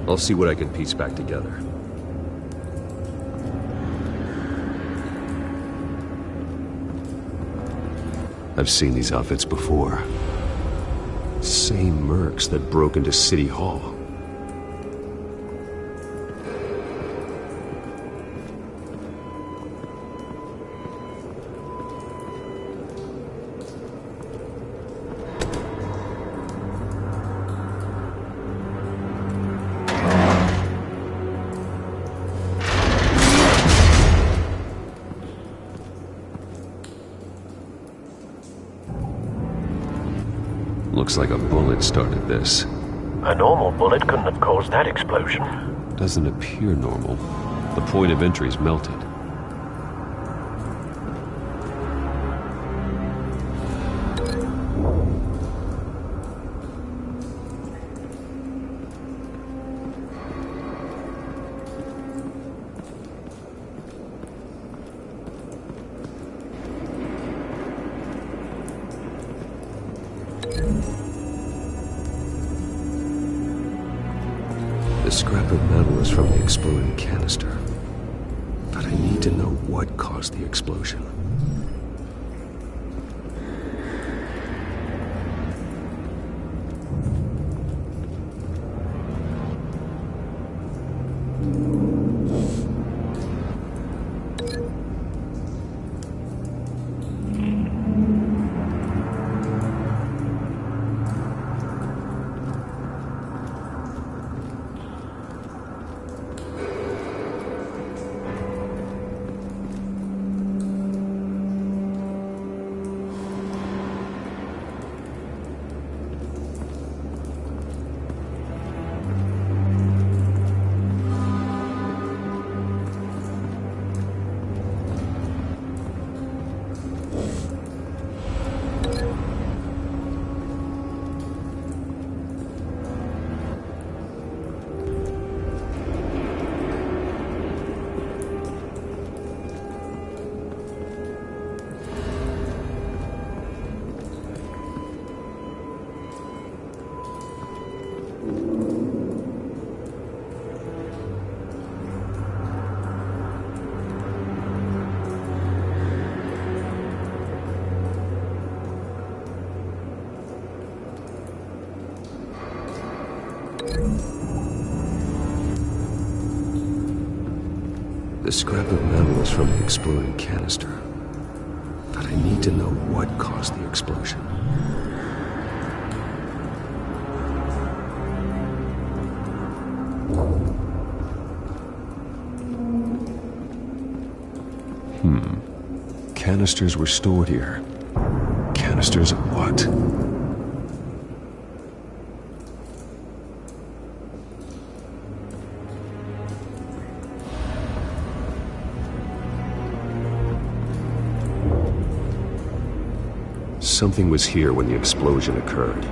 I'll see what I can piece back together. I've seen these outfits before. Same mercs that broke into City Hall. Looks like a bullet started this. A normal bullet couldn't have caused that explosion. Doesn't appear normal. The point of entry's melted. The scrap of metal is from the exploding canister. But I need to know what caused the explosion. The scrap of metal is from the exploding canister. But I need to know what caused the explosion. Canisters were stored here. Canisters of what? Something was here when the explosion occurred.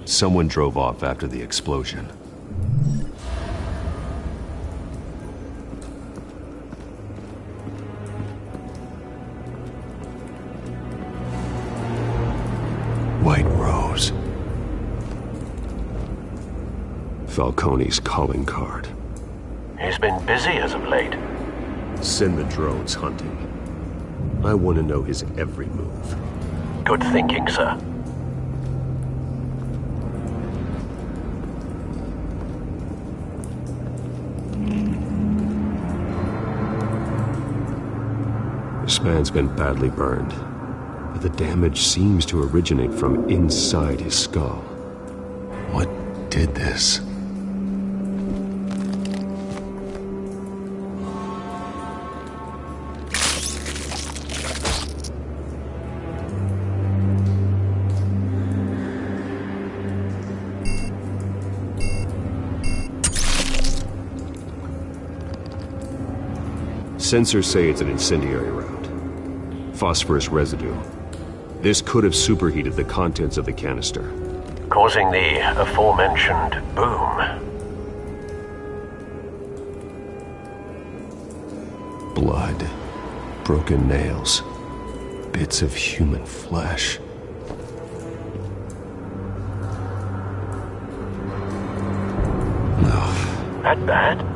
Someone drove off after the explosion. White Rose. Falcone's calling card. He's been busy as of late. Send the drones hunting. I want to know his every move. Good thinking, sir. This man's been badly burned, but the damage seems to originate from inside his skull. What did this? Sensors say it's an incendiary round. Phosphorus residue. This could have superheated the contents of the canister, causing the aforementioned boom. Blood, broken nails, bits of human flesh. No. That bad?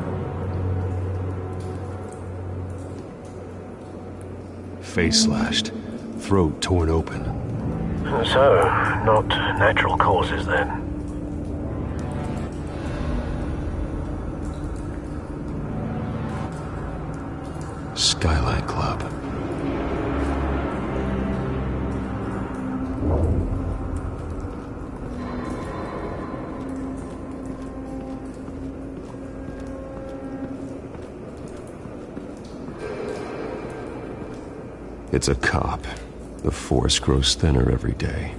Face slashed, throat torn open. So, not natural causes then. Skyline Club. It's a cop. The force grows thinner every day.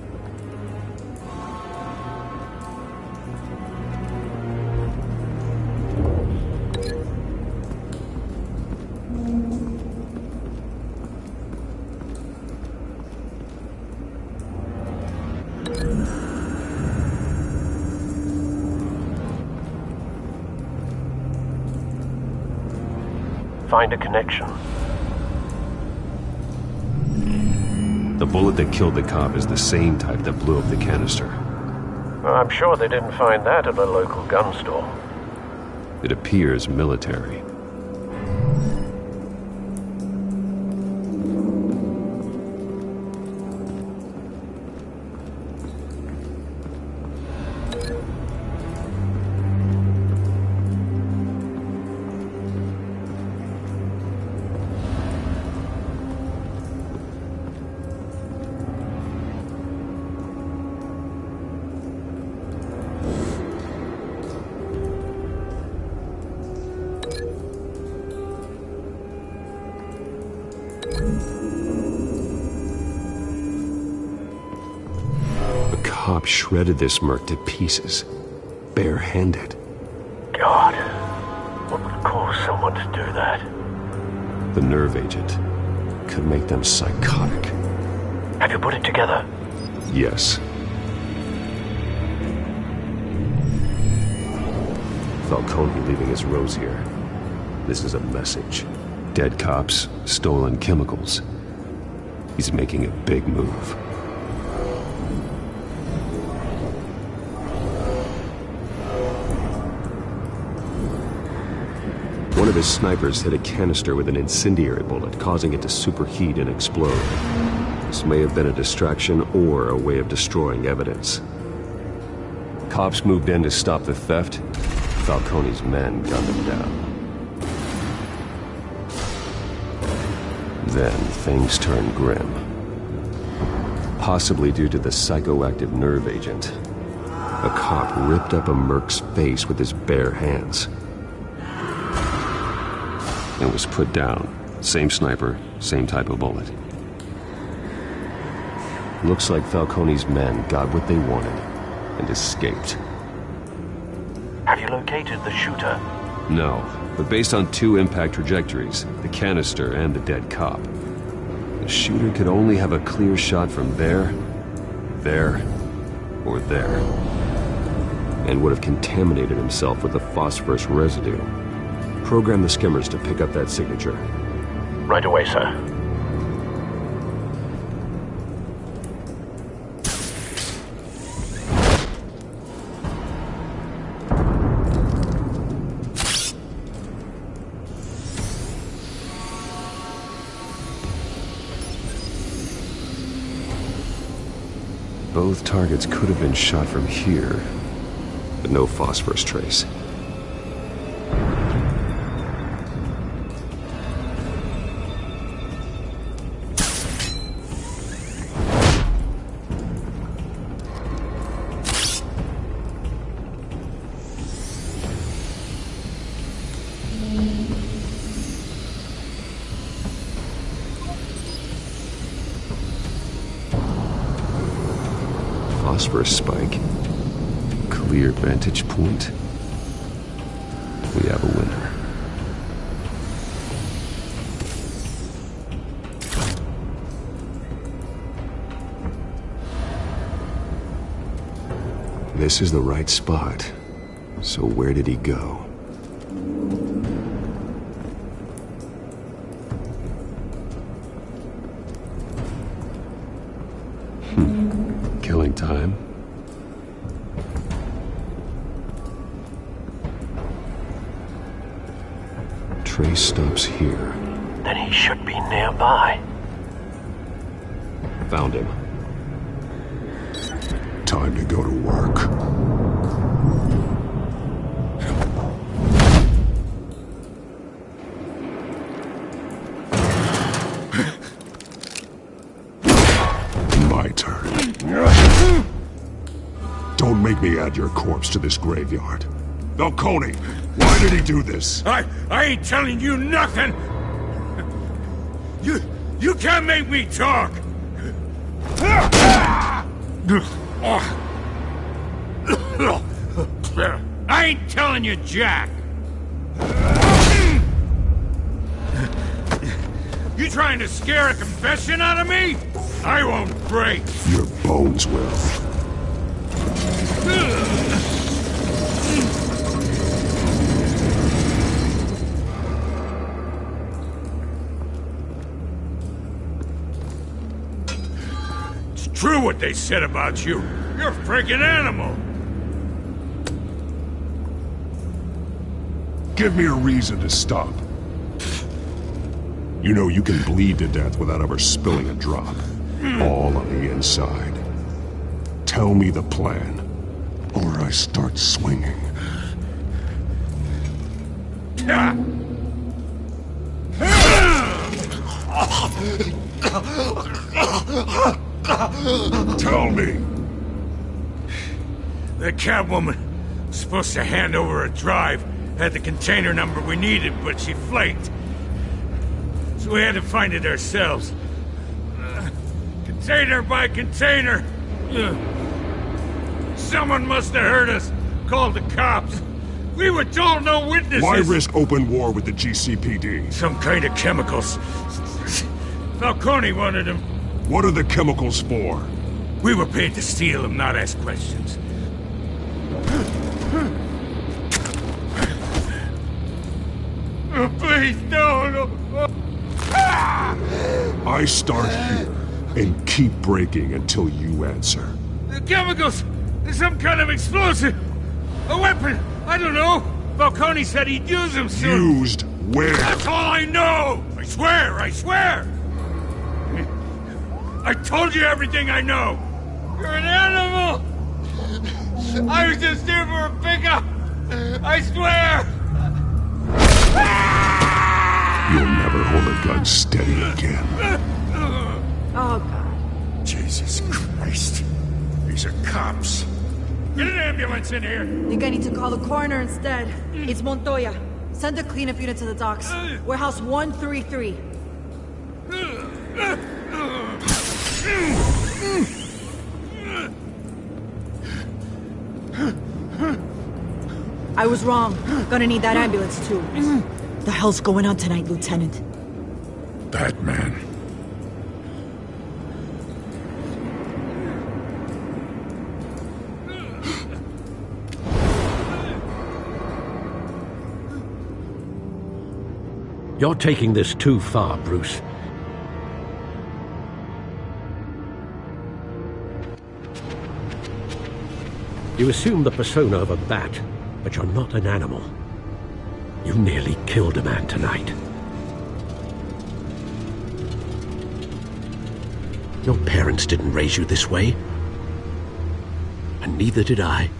Find a connection. The bullet that killed the cop is the same type that blew up the canister. I'm sure they didn't find that at a local gun store. It appears military. Cop shredded this merc to pieces, bare-handed. God, what would cause someone to do that? The nerve agent could make them psychotic. Have you put it together? Yes. Falcone leaving his rose here. This is a message. Dead cops, stolen chemicals. He's making a big move. One of his snipers hit a canister with an incendiary bullet, causing it to superheat and explode. This may have been a distraction or a way of destroying evidence. Cops moved in to stop the theft. Falcone's men gunned them down. Then things turned grim. Possibly due to the psychoactive nerve agent. A cop ripped up a merc's face with his bare hands. And was put down. Same sniper, same type of bullet. Looks like Falcone's men got what they wanted and escaped. Have you located the shooter? No, but based on two impact trajectories, the canister and the dead cop, the shooter could only have a clear shot from there, or there, and would have contaminated himself with the phosphorus residue. Program the skimmers to pick up that signature. Right away, sir. Both targets could have been shot from here, but no phosphorus trace. Phosphorus spike. Clear vantage point. We have a winner. This is the right spot. So where did he go? Killing time. Trace stops here. Then he should be nearby. Found him. Time to go to work. My turn. Don't make me add your corpse to this graveyard. Falcone, why did he do this? I ain't telling you nothing! You can't make me talk! I ain't telling you jack! You trying to scare a confession out of me? I won't break! Your bones will. It's true what they said about you. You're a freaking animal! Give me a reason to stop. You know you can bleed to death without ever spilling a drop. All on the inside. Tell me the plan, or I start swinging. Tell me! The Catwoman was supposed to hand over a drive, had the container number we needed, but she flaked. So we had to find it ourselves. Container by container. Someone must have heard us, called the cops. We were told no witnesses. Why risk open war with the GCPD? Some kind of chemicals. Falcone wanted them. What are the chemicals for? We were paid to steal them, not ask questions. Please, no. I start here and keep breaking until you answer. The chemicals! Some kind of explosive! A weapon! I don't know! Falcone said he'd use them soon! Used where? That's all I know! I swear! I told you everything I know! You're an animal! I was just here for a pickup! I swear! You'll never hold a gun steady again. Oh, God. Jesus Christ. These are cops. Get an ambulance in here! Think I need to call the coroner instead. It's Montoya. Send a cleanup unit to the docks. Warehouse 133. I was wrong. Gonna need that ambulance, too. The hell's going on tonight, Lieutenant? Batman. You're taking this too far, Bruce. You assume the persona of a bat, but you're not an animal. You nearly killed a man tonight. Your parents didn't raise you this way. And neither did I.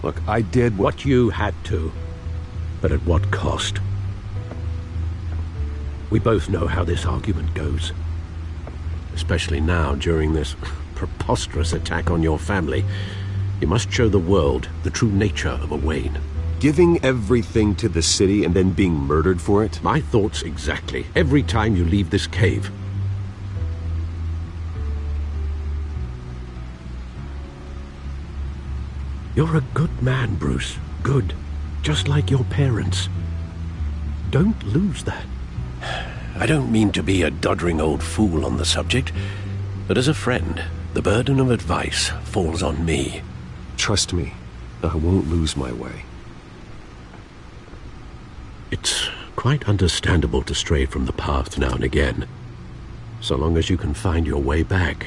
Look, I did what you had to, but at what cost? We both know how this argument goes. Especially now, during this preposterous attack on your family. You must show the world the true nature of a Wayne. Giving everything to the city and then being murdered for it? My thoughts exactly. Every time you leave this cave. You're a good man, Bruce. Good. Just like your parents. Don't lose that. I don't mean to be a doddering old fool on the subject, but as a friend, the burden of advice falls on me. Trust me, I won't lose my way. It's quite understandable to stray from the path now and again, so long as you can find your way back.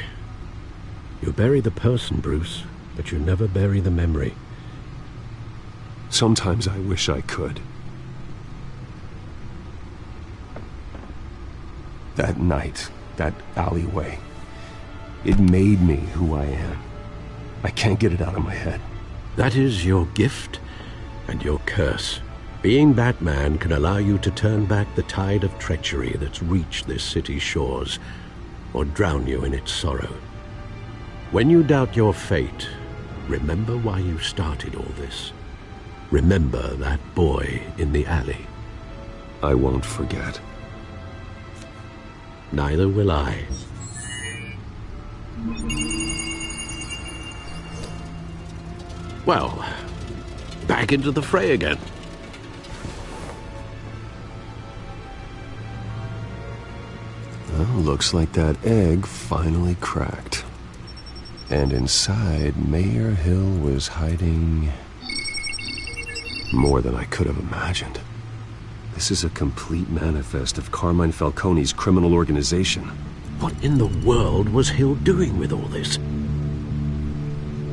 You bury the person, Bruce, but you never bury the memory. Sometimes I wish I could. That night, that alleyway, it made me who I am. I can't get it out of my head. That is your gift and your curse. Being Batman can allow you to turn back the tide of treachery that's reached this city's shores, or drown you in its sorrow. When you doubt your fate, remember why you started all this. Remember that boy in the alley. I won't forget. Neither will I. Well, back into the fray again. Well, looks like that egg finally cracked. And inside, Mayor Hill was hiding more than I could have imagined. This is a complete manifest of Carmine Falcone's criminal organization. What in the world was Hill doing with all this?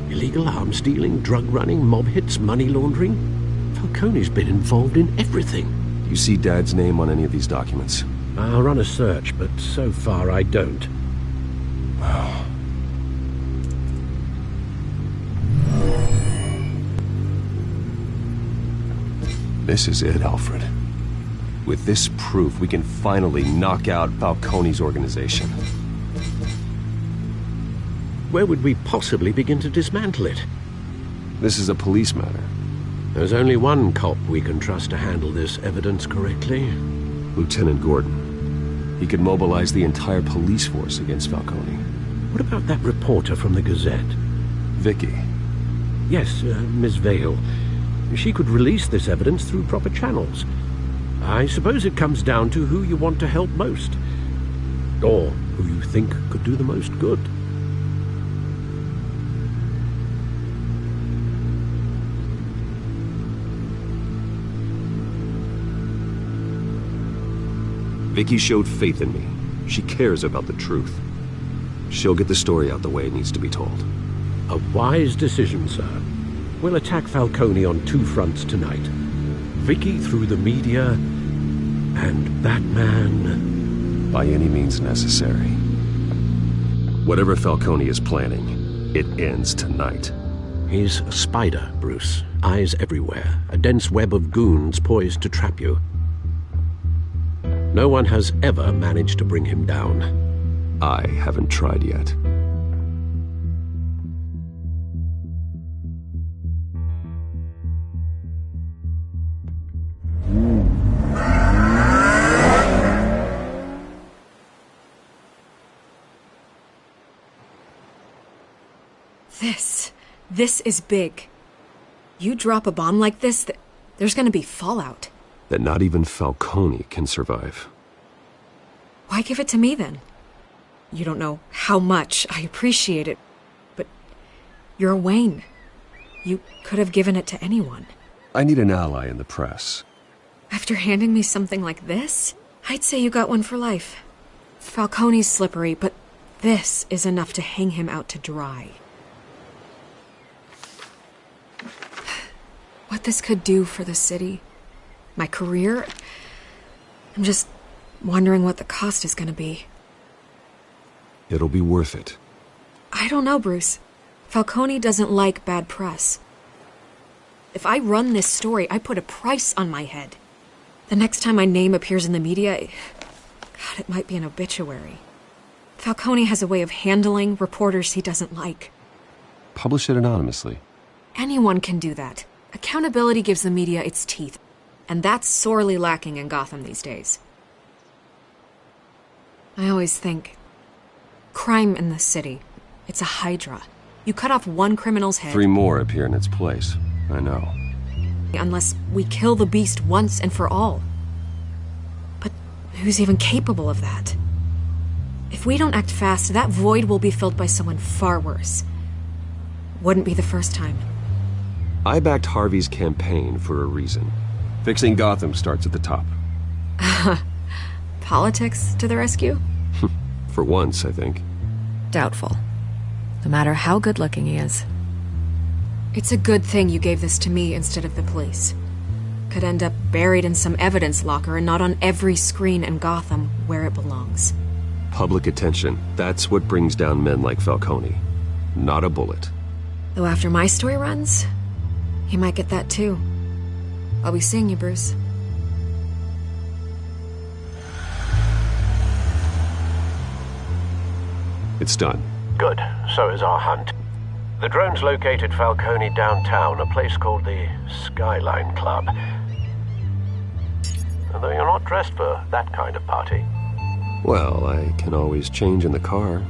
Illegal arms dealing, drug running, mob hits, money laundering? Falcone's been involved in everything. Do you see Dad's name on any of these documents? I'll run a search, but so far I don't. This is it, Alfred. With this proof, we can finally knock out Falcone's organization. Where would we possibly begin to dismantle it? This is a police matter. There's only one cop we can trust to handle this evidence correctly. Lieutenant Gordon. He could mobilize the entire police force against Falcone. What about that reporter from the Gazette? Vicky. Yes, Miss Vale. She could release this evidence through proper channels. I suppose it comes down to who you want to help most. Or who you think could do the most good. Vicky showed faith in me. She cares about the truth. She'll get the story out the way it needs to be told. A wise decision, sir. We'll attack Falcone on two fronts tonight. Vicky through the media, and Batman... by any means necessary. Whatever Falcone is planning, it ends tonight. He's a spider, Bruce. Eyes everywhere. A dense web of goons poised to trap you. No one has ever managed to bring him down. I haven't tried yet. This is big. You drop a bomb like this, there's gonna be fallout. That not even Falcone can survive. Why give it to me, then? You don't know how much I appreciate it, but you're a Wayne. You could have given it to anyone. I need an ally in the press. After handing me something like this, I'd say you got one for life. Falcone's slippery, but this is enough to hang him out to dry. What this could do for the city, my career, I'm just wondering what the cost is going to be. It'll be worth it. I don't know, Bruce. Falcone doesn't like bad press. If I run this story, I put a price on my head. The next time my name appears in the media, God, it might be an obituary. Falcone has a way of handling reporters he doesn't like. Publish it anonymously. Anyone can do that. Accountability gives the media its teeth, and that's sorely lacking in Gotham these days. I always think, crime in this city, it's a hydra. You cut off one criminal's head... 3 more appear in its place. I know. Unless we kill the beast once and for all. But who's even capable of that? If we don't act fast, that void will be filled by someone far worse. Wouldn't be the first time. I backed Harvey's campaign for a reason. Fixing Gotham starts at the top. Politics to the rescue? For once, I think. Doubtful. No matter how good-looking he is. It's a good thing you gave this to me instead of the police. Could end up buried in some evidence locker and not on every screen in Gotham where it belongs. Public attention. That's what brings down men like Falcone. Not a bullet. Though after my story runs, he might get that too. I'll be seeing you, Bruce. It's done. Good. So is our hunt. The drone's located Falcone downtown, a place called the Skyline Club. Although you're not dressed for that kind of party. Well, I can always change in the car.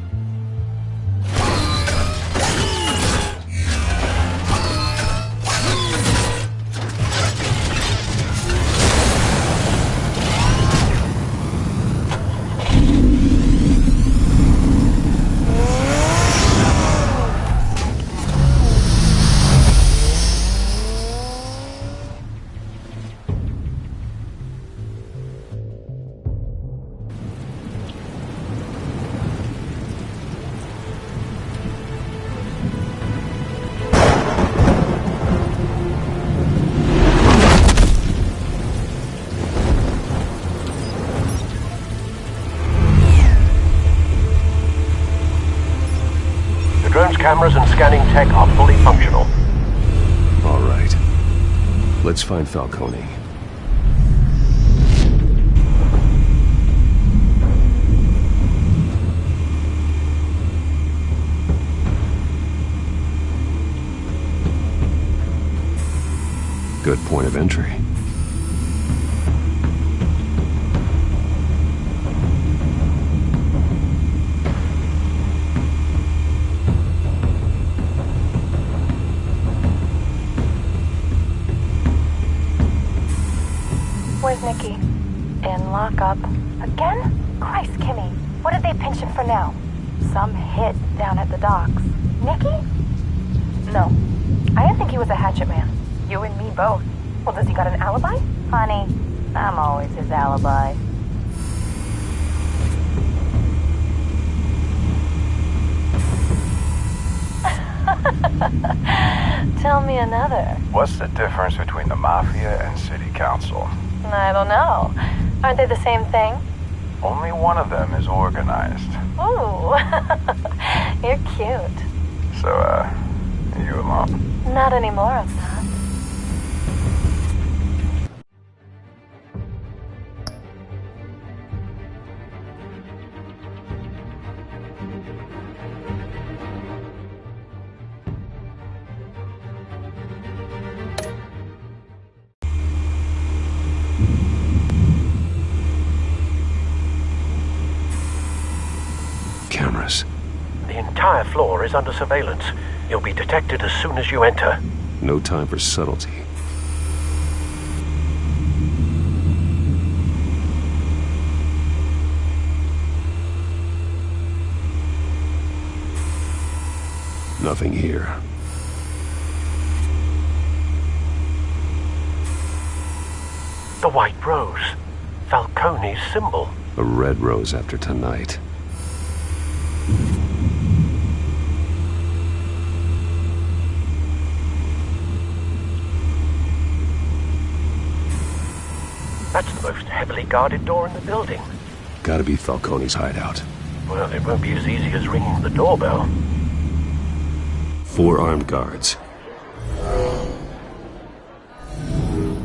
Cameras and scanning tech are fully functional. All right. Let's find Falcone. Good point of entry. Where's Nicky? In lockup. Again? Christ, Kimmy. What did they pinch him for now? Some hit down at the docks. Nicky? No. I didn't think he was a hatchet man. You and me both. Well, does he got an alibi? Honey, I'm always his alibi. Tell me another. What's the difference between the Mafia and City Council? I don't know. Aren't they the same thing? Only one of them is organized. Ooh. You're cute. So, you alone? Not anymore, I'm not. Cameras. The entire floor is under surveillance. You'll be detected as soon as you enter. No time for subtlety. Nothing here. The white rose. Falcone's symbol. A red rose after tonight. That's the most heavily guarded door in the building. Gotta be Falcone's hideout. Well, it won't be as easy as ringing the doorbell. 4 armed guards.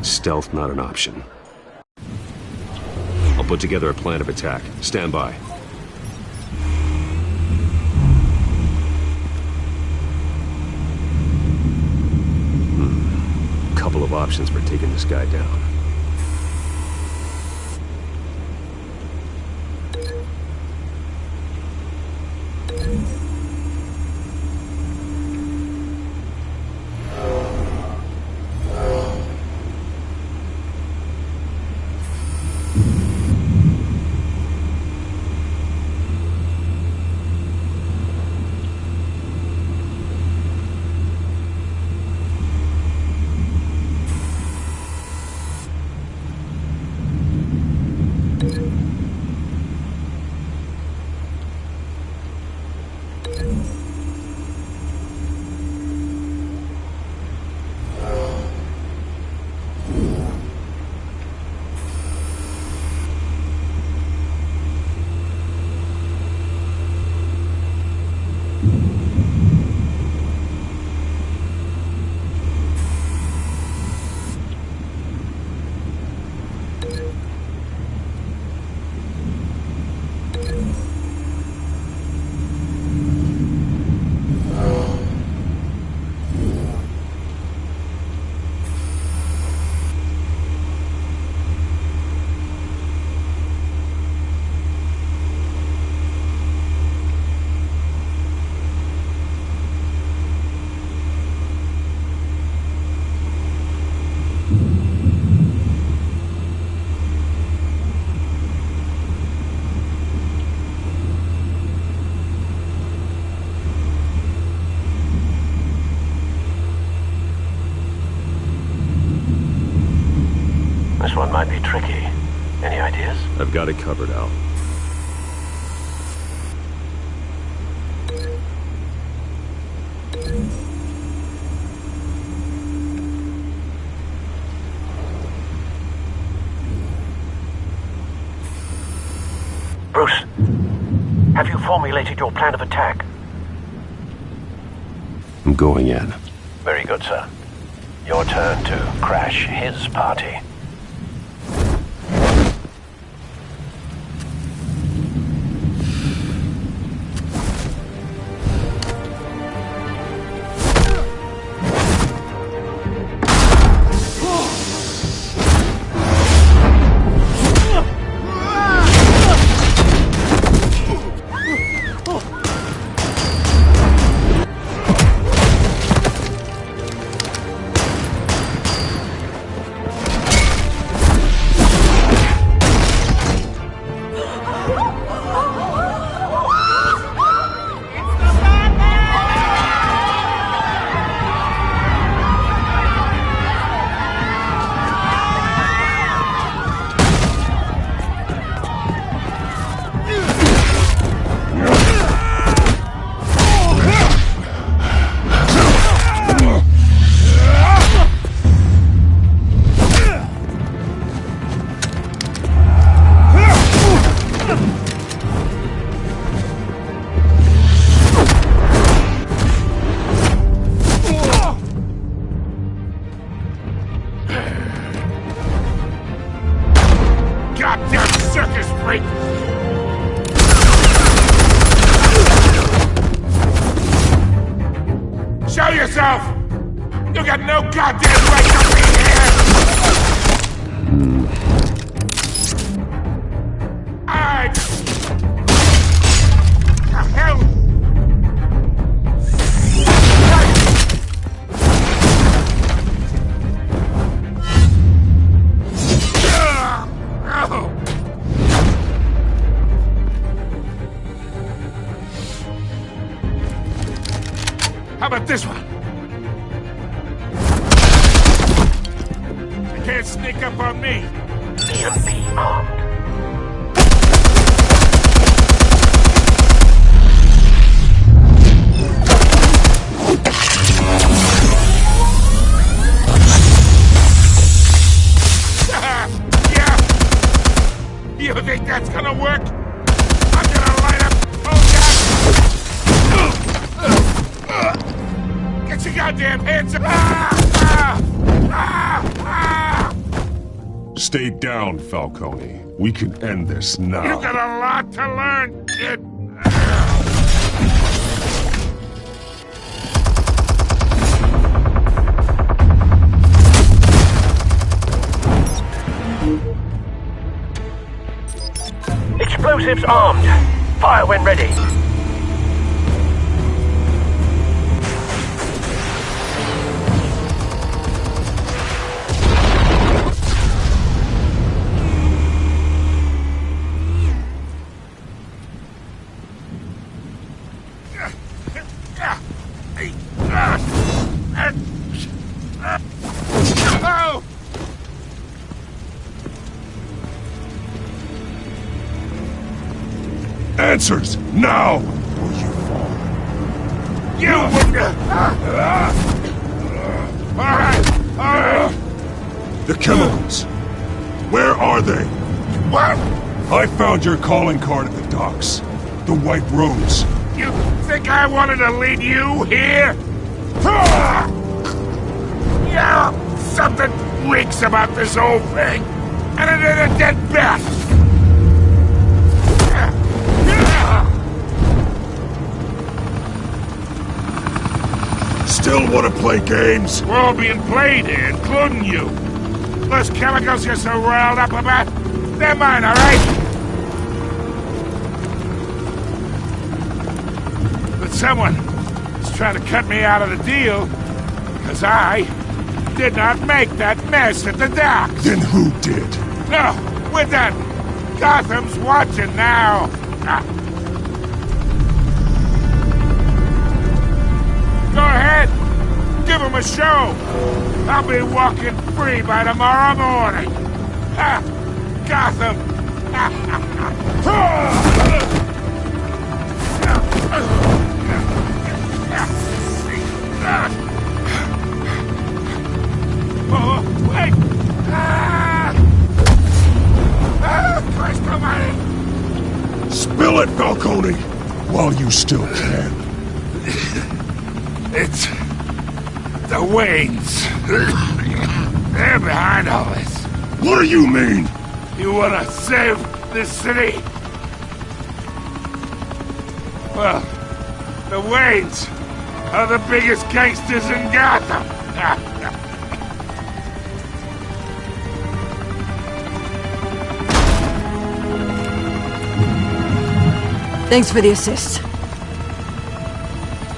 Stealth not an option. I'll put together a plan of attack. Stand by. Couple of options for taking this guy down. This one might be tricky. Any ideas? I've got it covered, Al. Bruce, have you formulated your plan of attack? I'm going in. Very good, sir. Your turn to crash his party. Show yourself! You got no goddamn right to be here! Alright! The hell? How about this one? You can't sneak up on me. Be armed. Yeah. You think that's gonna work? I'm gonna light up all that. Put your goddamn hands up! Stay down, Falcone. We can end this now. You got a lot to learn, kid. Explosives armed. Fire when ready. Oh! Answers, now! Or you fall. You wouldn't... Alright! The chemicals. Where are they? What? I found your calling card at the docks. The White Rose. You think I wanted to lead you here? Yeah, something reeks about this whole thing. And it ain't a dead bat. Still want to play games? We're all being played here, including you. Those chemicals you're so riled up about, they're mine, all right? But someone is trying to cut me out of the deal, because I did not make that mess at the docks. Then who did? No, we're done. Gotham's watching now. Go ahead. Give him a show. I'll be walking free by tomorrow morning. Ha! Gotham. Oh, wait! Christ almighty! Spill it, Falcone, while you still can. It's the Waynes. They're behind all this. What do you mean? You want to save this city? Well, the Waynes are the biggest gangsters in Gotham. Thanks for the assist.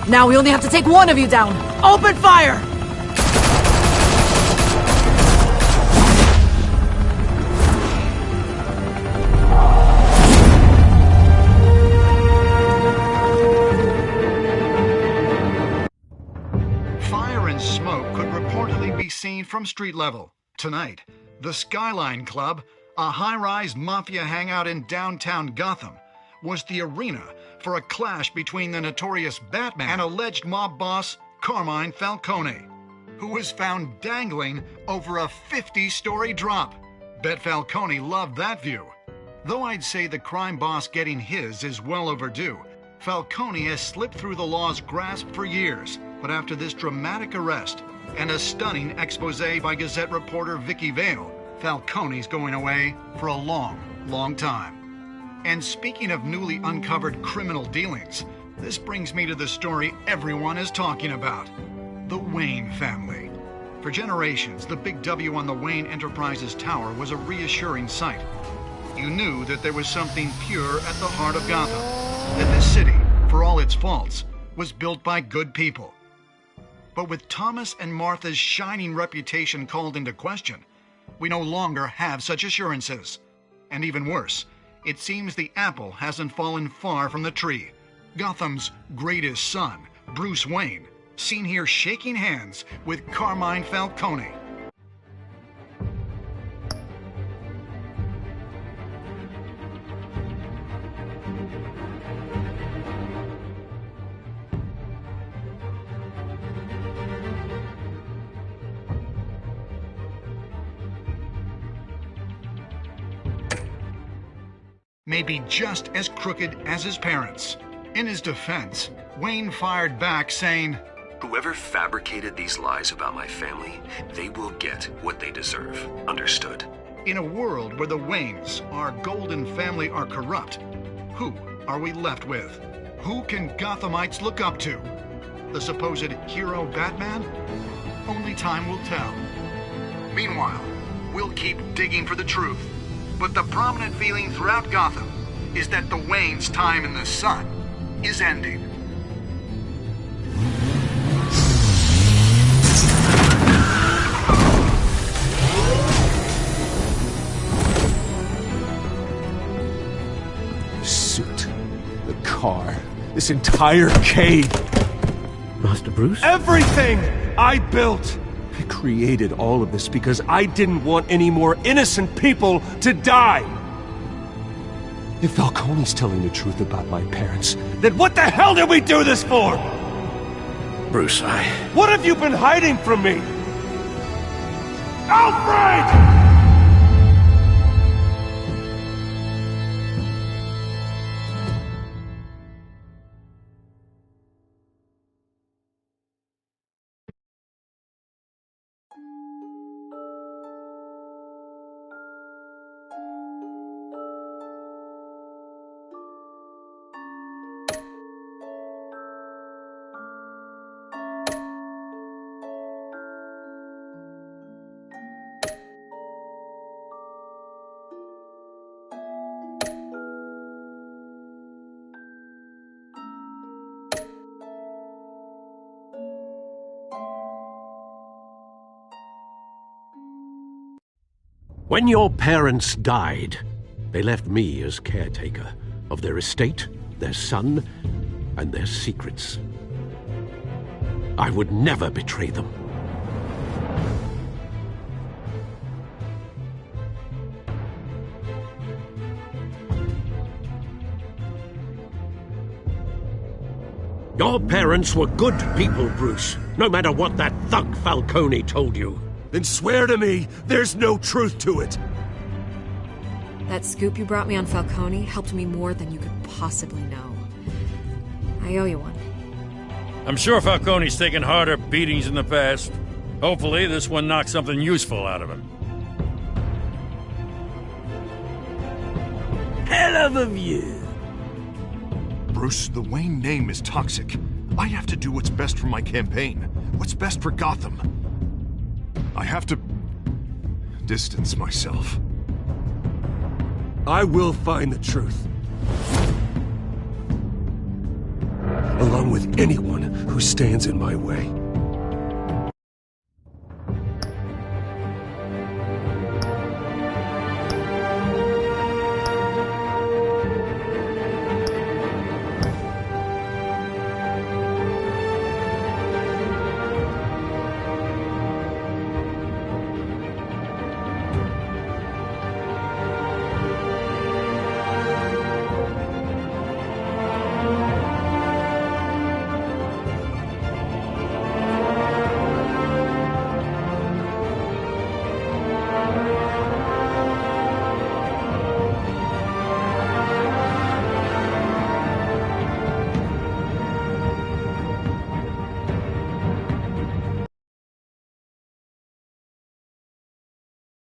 Now we only have to take one of you down. Open fire! Fire and smoke could reportedly be seen from street level. Tonight, the Skyline Club, a high-rise mafia hangout in downtown Gotham, was the arena for a clash between the notorious Batman and alleged mob boss Carmine Falcone, who was found dangling over a 50-story drop. Bet Falcone loved that view. Though I'd say the crime boss getting his is well overdue, Falcone has slipped through the law's grasp for years. But after this dramatic arrest and a stunning expose by Gazette reporter Vicky Vale, Falcone's going away for a long, long time. And speaking of newly uncovered criminal dealings, this brings me to the story everyone is talking about. The Wayne family. For generations, the big W on the Wayne Enterprises Tower was a reassuring sight. You knew that there was something pure at the heart of Gotham. That this city, for all its faults, was built by good people. But with Thomas and Martha's shining reputation called into question, we no longer have such assurances. And even worse, it seems the apple hasn't fallen far from the tree. Gotham's greatest son, Bruce Wayne, seen here shaking hands with Carmine Falcone. Maybe just as crooked as his parents. In his defense, Wayne fired back saying, Whoever fabricated these lies about my family, they will get what they deserve. Understood? In a world where the Waynes, our golden family, are corrupt, who are we left with? Who can Gothamites look up to? The supposed hero Batman? Only time will tell. Meanwhile, we'll keep digging for the truth. But the prominent feeling throughout Gotham is that the Waynes' time in the sun is ending. The suit, the car, this entire cave. Master Bruce? Everything I built! I created all of this because I didn't want any more innocent people to die! If Falcone's telling the truth about my parents, then what the hell did we do this for? Bruce, What have you been hiding from me? Alfred! When your parents died, they left me as caretaker of their estate, their son, and their secrets. I would never betray them. Your parents were good people, Bruce, no matter what that thug Falcone told you. Then swear to me there's no truth to it. That scoop you brought me on Falcone helped me more than you could possibly know. I owe you one. I'm sure Falcone's taken harder beatings in the past. Hopefully this one knocks something useful out of him. Hell of a view. Bruce, the Wayne name is toxic. I have to do what's best for my campaign. What's best for Gotham. I have to distance myself. I will find the truth. Along with anyone who stands in my way.